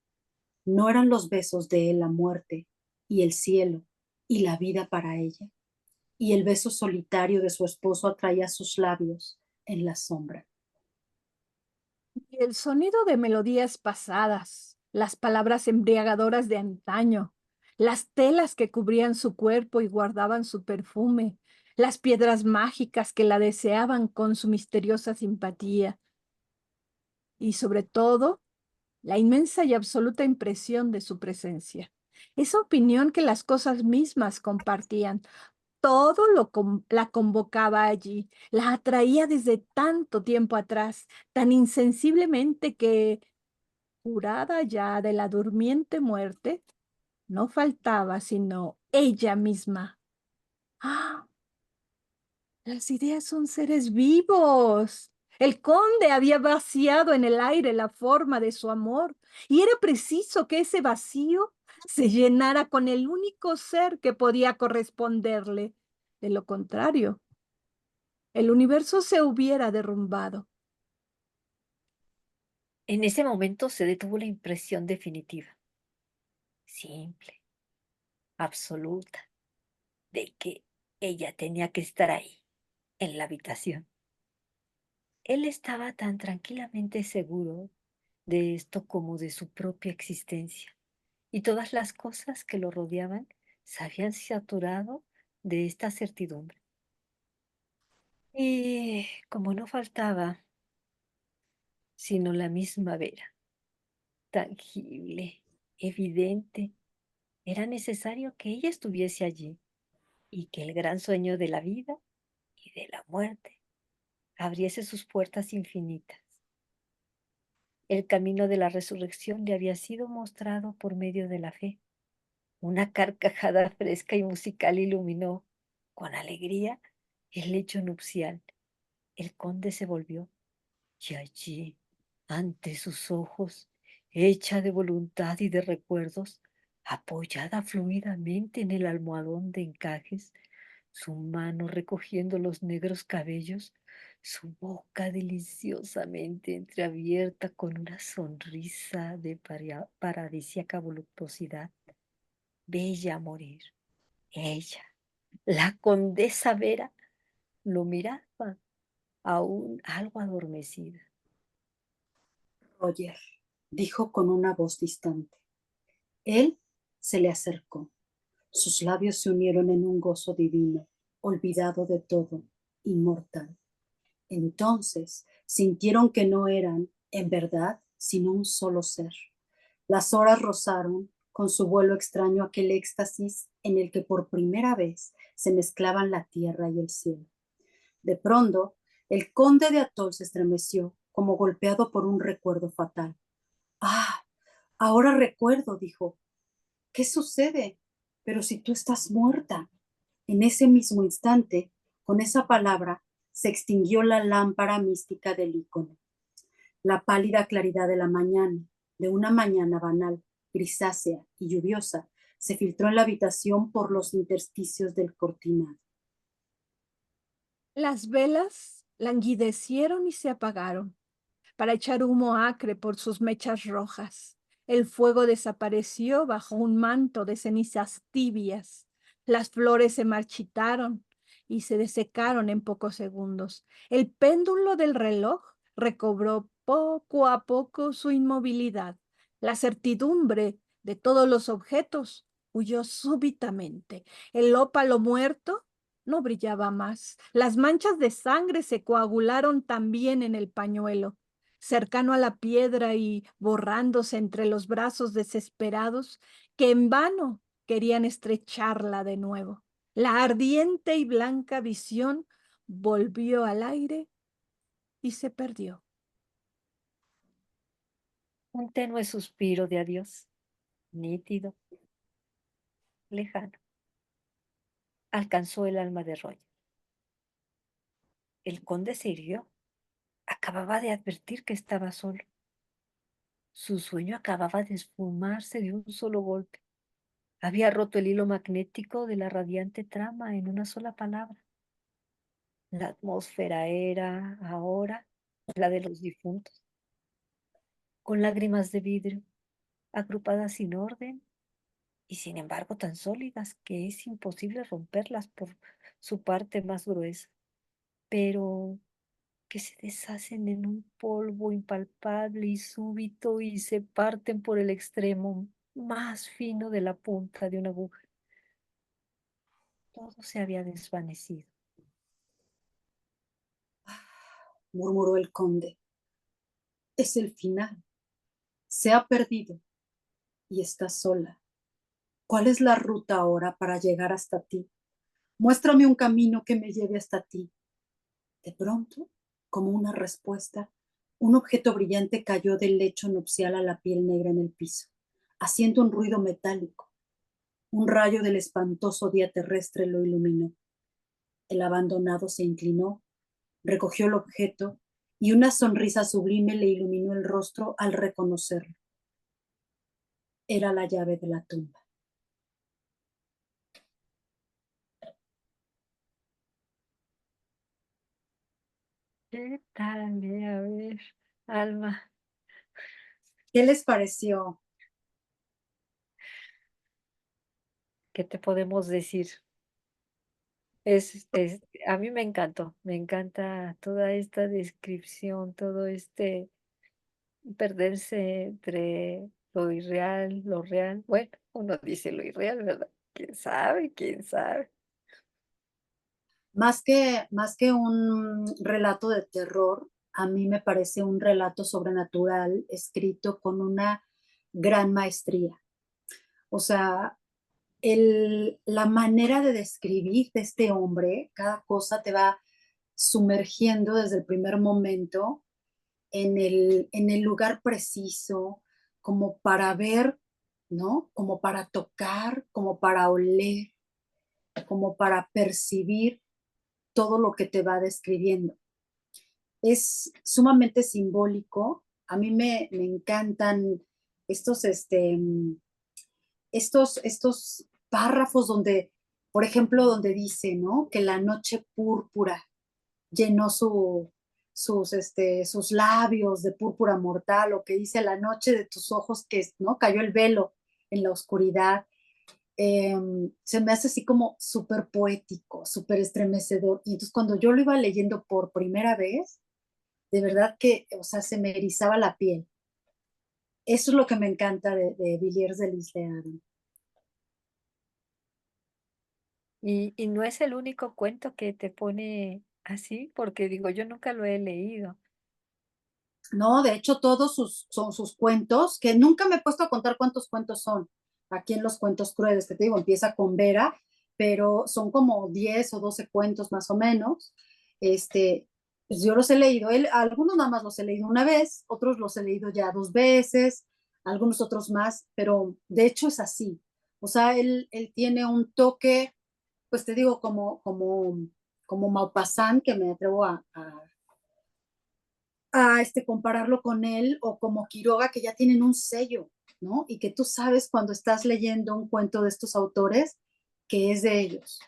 ¿no eran los besos de él la muerte y el cielo y la vida para ella? Y el beso solitario de su esposo atraía sus labios en la sombra. Y el sonido de melodías pasadas, las palabras embriagadoras de antaño, las telas que cubrían su cuerpo y guardaban su perfume, las piedras mágicas que la deseaban con su misteriosa simpatía, y sobre todo, la inmensa y absoluta impresión de su presencia. Esa opinión que las cosas mismas compartían, todo la convocaba allí, la atraía desde tanto tiempo atrás, tan insensiblemente que, curada ya de la durmiente muerte, no faltaba sino ella misma. ¡Ah! Las ideas son seres vivos. El conde había vaciado en el aire la forma de su amor y era preciso que ese vacío se llenara con el único ser que podía corresponderle. De lo contrario, el universo se hubiera derrumbado. En ese momento se detuvo la impresión definitiva, simple, absoluta, de que ella tenía que estar ahí, en la habitación. Él estaba tan tranquilamente seguro de esto como de su propia existencia, y todas las cosas que lo rodeaban se habían saturado de esta certidumbre. Y como no faltaba sino la misma Vera, tangible, evidente, era necesario que ella estuviese allí y que el gran sueño de la vida y de la muerte abriese sus puertas infinitas. El camino de la resurrección le había sido mostrado por medio de la fe. Una carcajada fresca y musical iluminó con alegría el lecho nupcial. El conde se volvió y allí, ante sus ojos, hecha de voluntad y de recuerdos, apoyada fluidamente en el almohadón de encajes, su mano recogiendo los negros cabellos, su boca deliciosamente entreabierta con una sonrisa de paradisíaca voluptuosidad, bella a morir. Ella, la condesa Vera, lo miraba, aún algo adormecida. Roger, dijo con una voz distante. Él se le acercó. Sus labios se unieron en un gozo divino, olvidado de todo, inmortal. Entonces sintieron que no eran, en verdad, sino un solo ser. Las horas rozaron con su vuelo extraño aquel éxtasis en el que por primera vez se mezclaban la tierra y el cielo. De pronto, el conde de Atol se estremeció, como golpeado por un recuerdo fatal. Ah, ahora recuerdo, dijo. ¿Qué sucede? Pero si tú estás muerta. En ese mismo instante, con esa palabra, se extinguió la lámpara mística del ícono. La pálida claridad de la mañana, de una mañana banal, grisácea y lluviosa, se filtró en la habitación por los intersticios del cortinado. Las velas languidecieron y se apagaron para echar humo acre por sus mechas rojas. El fuego desapareció bajo un manto de cenizas tibias. Las flores se marchitaron y se desecaron en pocos segundos. El péndulo del reloj recobró poco a poco su inmovilidad. La certidumbre de todos los objetos huyó súbitamente. El ópalo muerto no brillaba más. Las manchas de sangre se coagularon también en el pañuelo cercano a la piedra y borrándose entre los brazos desesperados que en vano querían estrecharla de nuevo. La ardiente y blanca visión volvió al aire y se perdió. Un tenue suspiro de adiós, nítido, lejano, alcanzó el alma de Roger. El conde se irguió. Acababa de advertir que estaba solo. Su sueño acababa de esfumarse de un solo golpe. Había roto el hilo magnético de la radiante trama en una sola palabra. La atmósfera era ahora la de los difuntos, con lágrimas de vidrio, agrupadas sin orden y sin embargo tan sólidas que es imposible romperlas por su parte más gruesa, pero que se deshacen en un polvo impalpable y súbito y se parten por el extremo más fino de la punta de una aguja. Todo se había desvanecido. Murmuró el conde. Es el final. Se ha perdido y está sola. ¿Cuál es la ruta ahora para llegar hasta ti? Muéstrame un camino que me lleve hasta ti. De pronto, como una respuesta, un objeto brillante cayó del lecho nupcial a la piel negra en el piso, haciendo un ruido metálico. Un rayo del espantoso día terrestre lo iluminó. El abandonado se inclinó, recogió el objeto y una sonrisa sublime le iluminó el rostro al reconocerlo. Era la llave de la tumba. ¿Qué tal, A ver, Alma, ¿Qué les pareció? ¿qué te podemos decir? A mí me encanta toda esta descripción, todo este perderse entre lo irreal, lo real. Bueno, uno dice lo irreal, ¿verdad? ¿Quién sabe? ¿Quién sabe? Más que un relato de terror, a mí me parece un relato sobrenatural escrito con una gran maestría. O sea, la manera de describir de este hombre, cada cosa te va sumergiendo desde el primer momento en el lugar preciso, como para ver, ¿no? Como para tocar, como para oler, como para percibir todo lo que te va describiendo. Es sumamente simbólico. A mí me encantan estos, estos párrafos donde, por ejemplo, donde dice, ¿no? Que la noche púrpura llenó sus labios de púrpura mortal, o que dice la noche de tus ojos que, ¿no? Cayó el velo en la oscuridad. eh, Se me hace así como súper poético, súper estremecedor. Y entonces cuando yo lo iba leyendo por primera vez, de verdad que, o sea, se me erizaba la piel. Eso es lo que me encanta de Villiers de L'Isle Adam. Y no es el único cuento que te pone así, porque digo, yo nunca lo he leído. No, de hecho, son sus cuentos, que nunca me he puesto a contar cuántos cuentos son. Aquí en los cuentos crueles, que te digo, empieza con Vera, pero son como 10 o 12 cuentos más o menos. Pues yo los he leído, algunos nada más los he leído una vez, otros los he leído ya 2 veces, algunos otros más, pero de hecho es así. O sea, él tiene un toque, pues te digo, como Maupassant, que me atrevo a compararlo con él, o como Quiroga, que ya tienen un sello, ¿no? Y que tú sabes cuando estás leyendo un cuento de estos autores que es de ellos.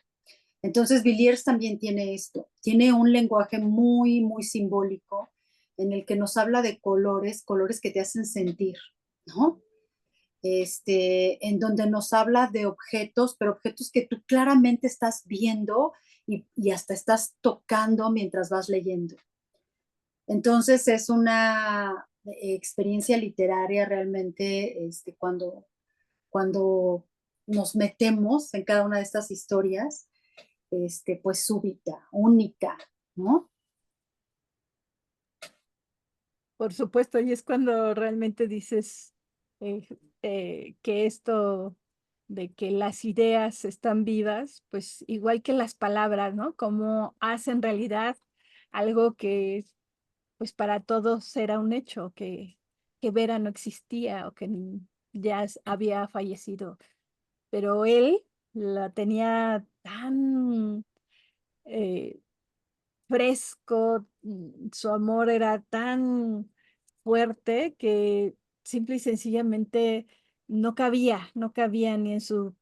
Entonces, Villiers también tiene esto, tiene un lenguaje muy, muy simbólico en el que nos habla de colores, colores que te hacen sentir, ¿no? En donde nos habla de objetos, pero objetos que tú claramente estás viendo y hasta estás tocando mientras vas leyendo. Entonces es una experiencia literaria realmente, cuando nos metemos en cada una de estas historias, pues súbita, única, ¿no? Por supuesto, y es cuando realmente dices eh, que esto de que las ideas están vivas, pues igual que las palabras, ¿no? Como hacen realidad algo que pues para todos era un hecho, que Vera no existía o que había fallecido, pero él la tenía tan eh, fresco, su amor era tan fuerte que simple y sencillamente no cabía ni en su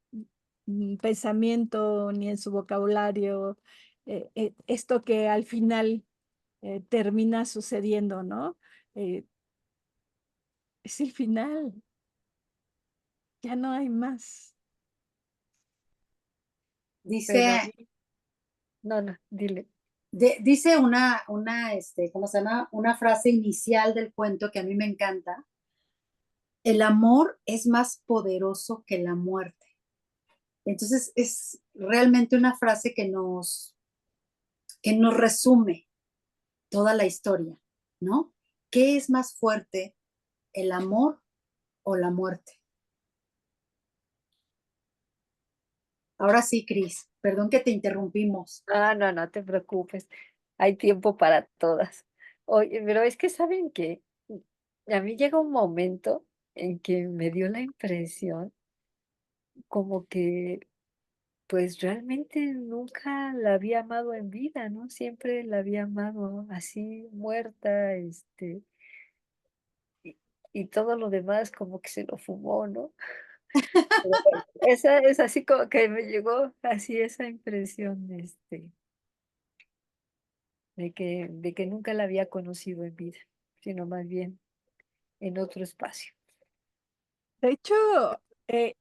pensamiento ni en su vocabulario, esto que al final termina sucediendo, ¿no? Eh, es el final, ya no hay más. Pero a Dice, mí, no, no, dile. dice ¿cómo se llama? Una frase inicial del cuento que a mí me encanta, el amor es más poderoso que la muerte. Entonces es realmente una frase que nos resume toda la historia, ¿no? ¿Qué es más fuerte, el amor o la muerte? Ahora sí, Cris, perdón que te interrumpimos. Ah, no, no te preocupes. Hay tiempo para todas. Oye, pero es que saben que a mí llega un momento en que me dio la impresión como que pues realmente nunca la había amado en vida, ¿no? Siempre la había amado así, muerta, y, y todo lo demás como que se lo fumó, ¿no? Pero bueno, esa es así como que me llegó así esa impresión, de que nunca la había conocido en vida, sino más bien en otro espacio. De hecho, eh,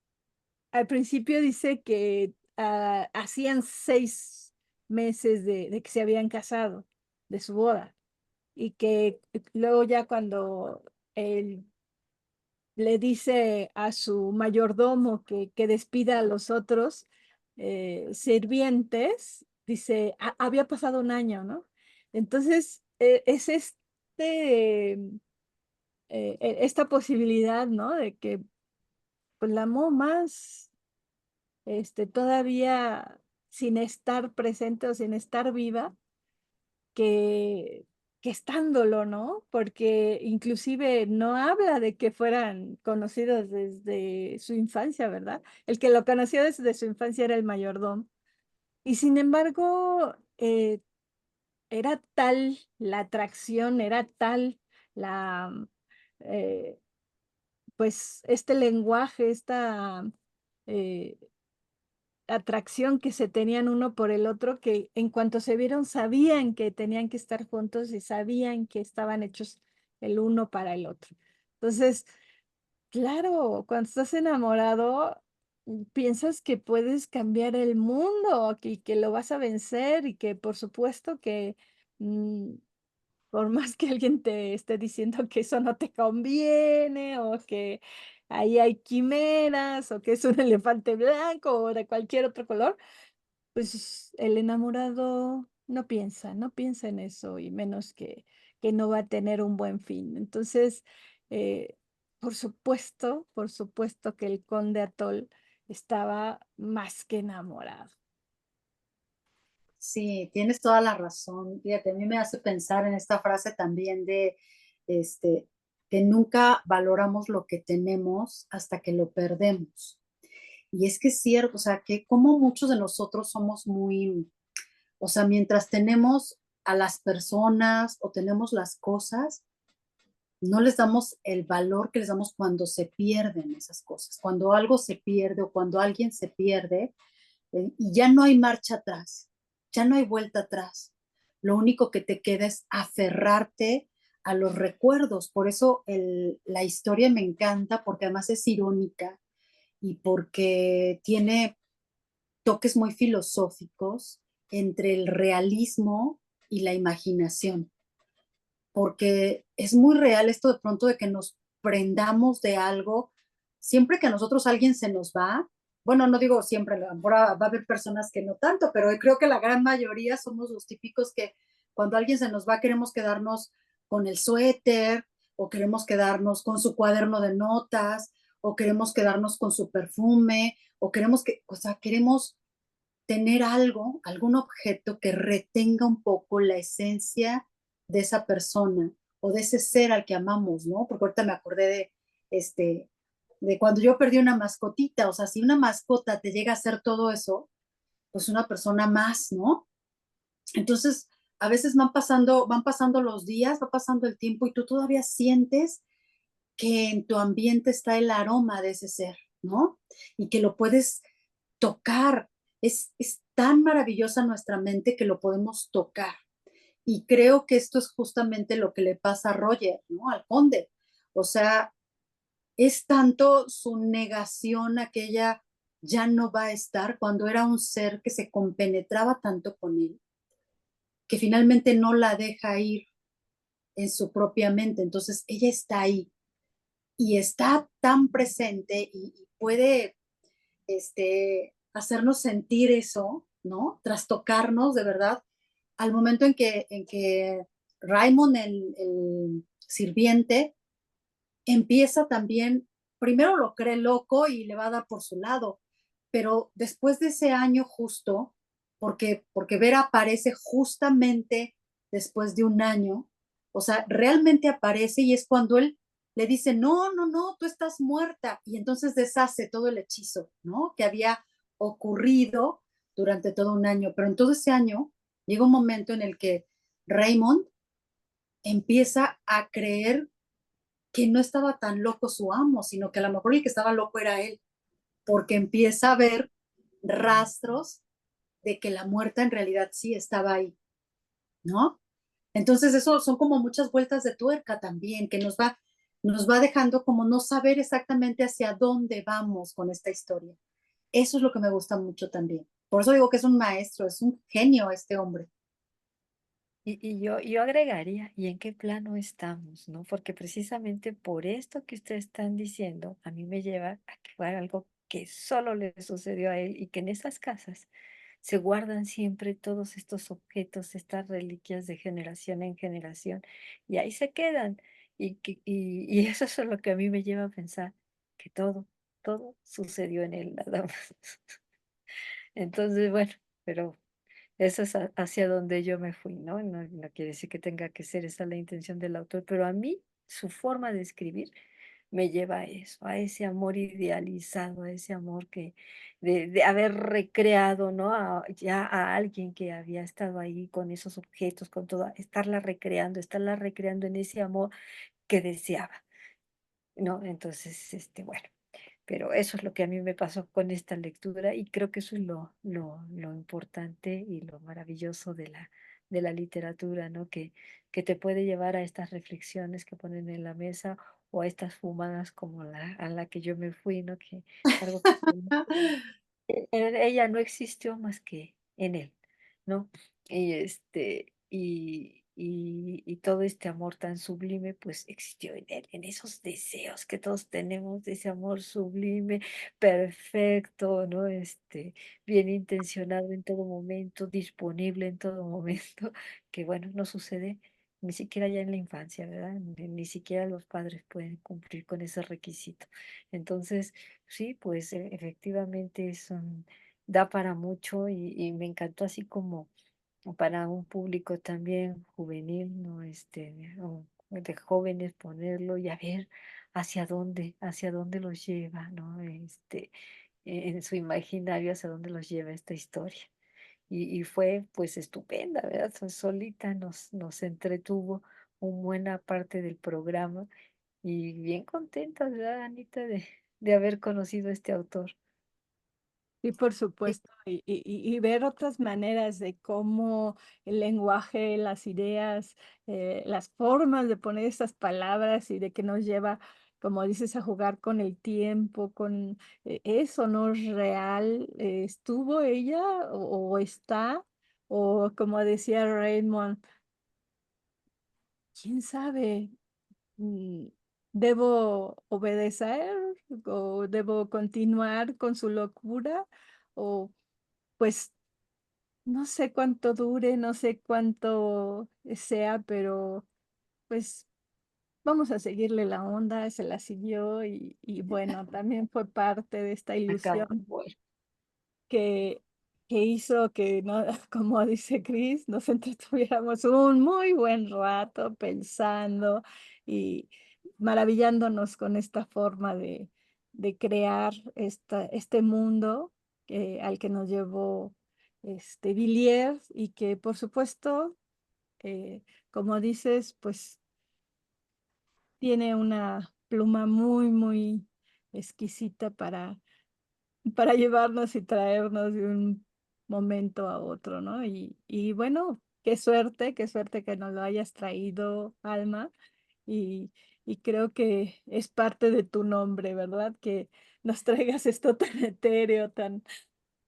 al principio dice que hacían 6 meses de que se habían casado, de su boda, y que luego ya cuando él le dice a su mayordomo que despida a los otros sirvientes, dice, había pasado un año, ¿no? Entonces, es esta posibilidad, ¿no? De que pues la amó más, todavía sin estar presente o sin estar viva, que, que estándolo, ¿no? Porque inclusive no habla de que fueran conocidos desde su infancia, ¿verdad? El que lo conoció desde su infancia era el mayordomo. Y sin embargo, era tal la atracción, era tal la, eh, pues, este lenguaje, esta eh, atracción que se tenían uno por el otro, que en cuanto se vieron sabían que tenían que estar juntos y sabían que estaban hechos el uno para el otro. Entonces, claro, cuando estás enamorado, piensas que puedes cambiar el mundo, que lo vas a vencer y que por supuesto que mm, por más que alguien te esté diciendo que eso no te conviene o que ahí hay quimeras o que es un elefante blanco o de cualquier otro color, pues el enamorado no piensa en eso y menos que no va a tener un buen fin. Entonces, eh, por supuesto que el conde Atol estaba más que enamorado. Sí, tienes toda la razón. Fíjate, a mí me hace pensar en esta frase también de este, que nunca valoramos lo que tenemos hasta que lo perdemos. Y es que es cierto, o sea, que como muchos de nosotros somos muy, o sea, mientras tenemos a las personas o tenemos las cosas, no les damos el valor que les damos cuando se pierden esas cosas. Cuando algo se pierde o cuando alguien se pierde, y ya no hay marcha atrás, ya no hay vuelta atrás. Lo único que te queda es aferrarte a los recuerdos. Por eso la historia me encanta, porque además es irónica y porque tiene toques muy filosóficos entre el realismo y la imaginación, porque es muy real esto de pronto de que nos prendamos de algo, siempre que a nosotros alguien se nos va, bueno, no digo siempre, va a haber personas que no tanto, pero creo que la gran mayoría somos los típicos que cuando alguien se nos va queremos quedarnos con el suéter o queremos quedarnos con su cuaderno de notas o queremos quedarnos con su perfume o queremos que, o sea, queremos tener algo, algún objeto que retenga un poco la esencia de esa persona o de ese ser al que amamos, ¿no? Porque ahorita me acordé de cuando yo perdí una mascotita, o sea, si una mascota te llega a hacer todo eso, pues una persona más, ¿no? Entonces, a veces van pasando los días, va pasando el tiempo y tú todavía sientes que en tu ambiente está el aroma de ese ser, ¿no? Y que lo puedes tocar. Es tan maravillosa nuestra mente que lo podemos tocar. Y creo que esto es justamente lo que le pasa a Roger, ¿no? Al conde. O sea, es tanto su negación a que ella ya no va a estar cuando era un ser que se compenetraba tanto con él, que finalmente no la deja ir en su propia mente. Entonces, ella está ahí y está tan presente y puede hacernos sentir eso, ¿no? Trastocarnos de verdad al momento en que Raymond, el sirviente, empieza también, primero lo cree loco y le va a dar por su lado, pero después de ese año justo, porque Vera aparece justamente después de un año, o sea, realmente aparece y es cuando él le dice, no, no, no, tú estás muerta, y entonces deshace todo el hechizo, ¿no? Que había ocurrido durante todo un año, pero en todo ese año llega un momento en el que Raymond empieza a creer que no estaba tan loco su amo, sino que a lo mejor el que estaba loco era él, porque empieza a ver rastros de que la muerta en realidad sí estaba ahí, ¿no? Entonces eso son como muchas vueltas de tuerca también, que nos va dejando como no saber exactamente hacia dónde vamos con esta historia. Eso es lo que me gusta mucho también. Por eso digo que es un maestro, es un genio este hombre. Y yo agregaría, ¿y en qué plano estamos, no? Porque precisamente por esto que ustedes están diciendo, a mí me lleva a que fue algo que solo le sucedió a él y que en esas casas se guardan siempre todos estos objetos, estas reliquias de generación en generación, y ahí se quedan. Y eso es lo que a mí me lleva a pensar que todo sucedió en él, nada más. Entonces, bueno, pero eso es hacia donde yo me fui, ¿no? No quiere decir que tenga que ser esa la intención del autor, pero a mí su forma de escribir me lleva a eso, a ese amor idealizado, a ese amor que de haber recreado, ¿no? Ya a alguien que había estado ahí con esos objetos, con todo, estarla recreando en ese amor que deseaba, ¿no? Entonces, bueno. Pero eso es lo que a mí me pasó con esta lectura y creo que eso es lo importante y lo maravilloso de la literatura, ¿no? Que te puede llevar a estas reflexiones que ponen en la mesa o a estas fumadas como a la que yo me fui, ¿no? Que algo que ella no existió más que en él, ¿no? Y todo este amor tan sublime, pues existió en él, en esos deseos que todos tenemos de ese amor sublime, perfecto, ¿no? Bien intencionado en todo momento, disponible en todo momento, que bueno, no sucede ni siquiera ya en la infancia, ¿verdad? Ni siquiera los padres pueden cumplir con ese requisito. Entonces, sí, pues efectivamente da para mucho y me encantó así como para un público también juvenil, ¿no? O de jóvenes ponerlo y a ver hacia dónde los lleva, ¿no? En su imaginario, hacia dónde los lleva esta historia. Y fue pues estupenda, ¿verdad? Solita nos entretuvo una buena parte del programa y bien contenta, ¿verdad, Anita, de haber conocido a este autor? Y por Sí, supuesto, y ver otras maneras de cómo el lenguaje, las ideas, las formas de poner estas palabras y de que nos lleva, como dices, a jugar con el tiempo, con eso, ¿no es real? ¿Estuvo ella o está? O como decía Raymond, quién sabe. mm, ¿Debo obedecer o debo continuar con su locura? O pues no sé cuánto dure, no sé cuánto sea, pero pues vamos a seguirle la onda, se la siguió y bueno, también fue parte de esta acabó. ilusión Bueno, que, que hizo que, no, como dice Chris, nos entretuviéramos un muy buen rato pensando y maravillándonos con esta forma de crear este mundo al que nos llevó Villiers y que por supuesto, como dices, pues tiene una pluma muy, muy exquisita para llevarnos y traernos de un momento a otro, ¿no? Y bueno, qué suerte que nos lo hayas traído, Alma, y, y creo que es parte de tu nombre, ¿verdad? Que nos traigas esto tan etéreo, tan,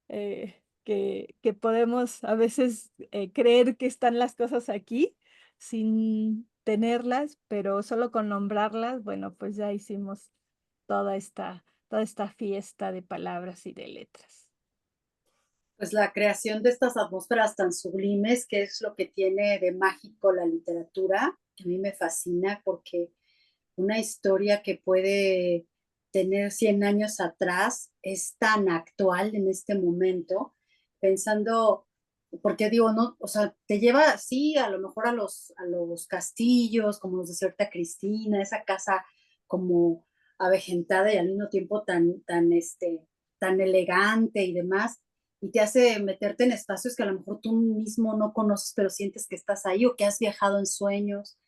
que podemos a veces creer que están las cosas aquí sin tenerlas, pero solo con nombrarlas, bueno, pues ya hicimos toda esta fiesta de palabras y de letras. Pues la creación de estas atmósferas tan sublimes, que es lo que tiene de mágico la literatura, que a mí me fascina porque una historia que puede tener 100 años atrás es tan actual en este momento, pensando, porque digo, no, o sea, te lleva, sí, a lo mejor a los castillos, como nos decía ahorita Cristina, esa casa como avejentada y al mismo tiempo tan elegante y demás, y te hace meterte en espacios que a lo mejor tú mismo no conoces, pero sientes que estás ahí o que has viajado en sueños.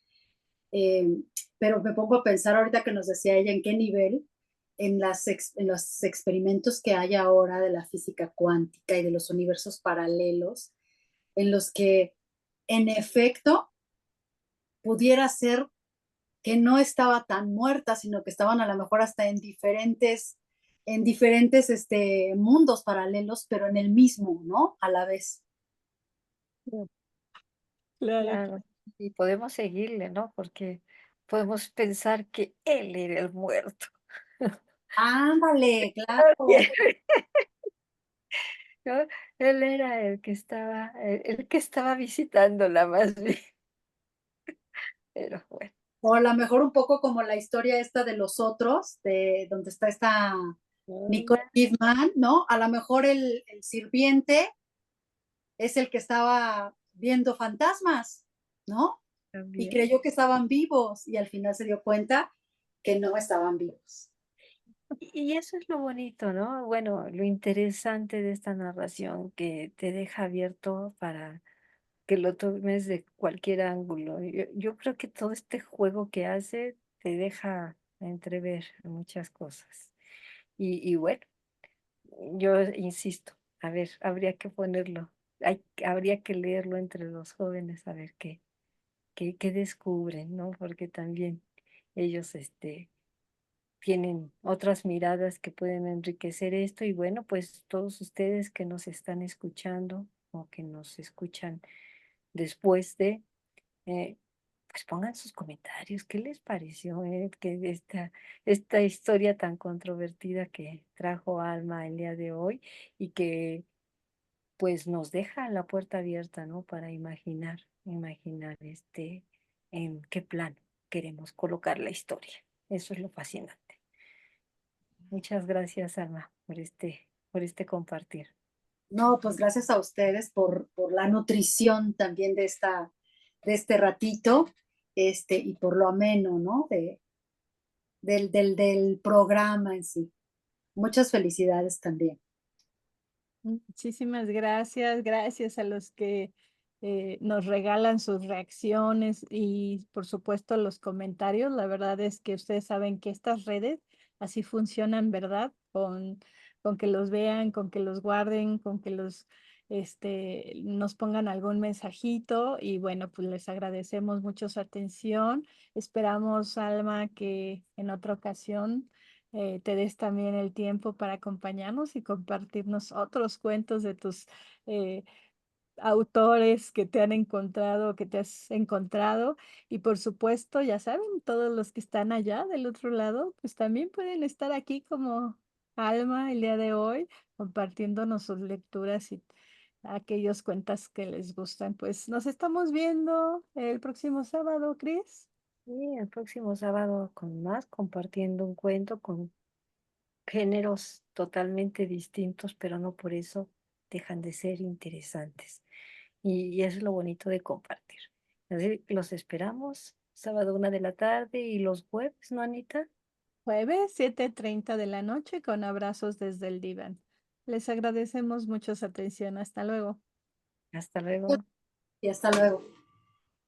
Eh, pero me pongo a pensar ahorita que nos decía ella en qué nivel, en los experimentos que hay ahora de la física cuántica y de los universos paralelos, en los que en efecto pudiera ser que no estaba tan muerta, sino que estaban a lo mejor hasta en diferentes mundos paralelos, pero en el mismo, ¿no? A la vez. Claro. Claro, y podemos seguirle, ¿no? Porque podemos pensar que él era el muerto. Ándale, claro. También, ¿no? Él era el que estaba visitándola más bien, pero bueno. O a lo mejor un poco como la historia esta de los otros, de donde está esta Nicole Una Kidman, ¿no? A lo mejor el sirviente es el que estaba viendo fantasmas, ¿no? Y también. creyó que estaban vivos y al final se dio cuenta que no estaban vivos. Y eso es lo bonito, ¿no? Bueno, lo interesante de esta narración que te deja abierto para que lo tomes de cualquier ángulo. Yo creo que todo este juego que hace te deja entrever muchas cosas. Y bueno, yo insisto, a ver, habría que ponerlo, habría que leerlo entre los jóvenes a ver qué descubren, ¿no? Porque también ellos, tienen otras miradas que pueden enriquecer esto y bueno, pues todos ustedes que nos están escuchando o que nos escuchan después eh, pues pongan sus comentarios, ¿qué les pareció, que esta historia tan controvertida que trajo Alma el día de hoy y que pues nos deja la puerta abierta, ¿no? Para imaginar en qué plano queremos colocar la historia. Eso es lo fascinante. Muchas gracias, Alma, por este compartir. No, pues gracias a ustedes por la nutrición también de este ratito, y por lo ameno, ¿no? Del programa en sí. Muchas felicidades también. Muchísimas gracias, gracias a los que nos regalan sus reacciones y por supuesto los comentarios. La verdad es que ustedes saben que estas redes así funcionan, ¿verdad? Con que los vean, con que los guarden, con que nos pongan algún mensajito y bueno, pues les agradecemos mucho su atención. Esperamos, Alma, que en otra ocasión te des también el tiempo para acompañarnos y compartirnos otros cuentos de tus eh, autores que te han encontrado, que te has encontrado. Y por supuesto, ya saben, todos los que están allá del otro lado, pues también pueden estar aquí como Alma el día de hoy, compartiéndonos sus lecturas y aquellos cuentos que les gustan. Pues nos estamos viendo el próximo sábado, Cris. Y el próximo sábado con más, compartiendo un cuento con géneros totalmente distintos, pero no por eso dejan de ser interesantes. Y eso es lo bonito de compartir. Así que los esperamos sábado 1 de la tarde y los jueves, ¿no, Anita? Jueves, 7:30 de la noche, con abrazos desde el diván. Les agradecemos mucho su atención. Hasta luego. Hasta luego. Y hasta luego.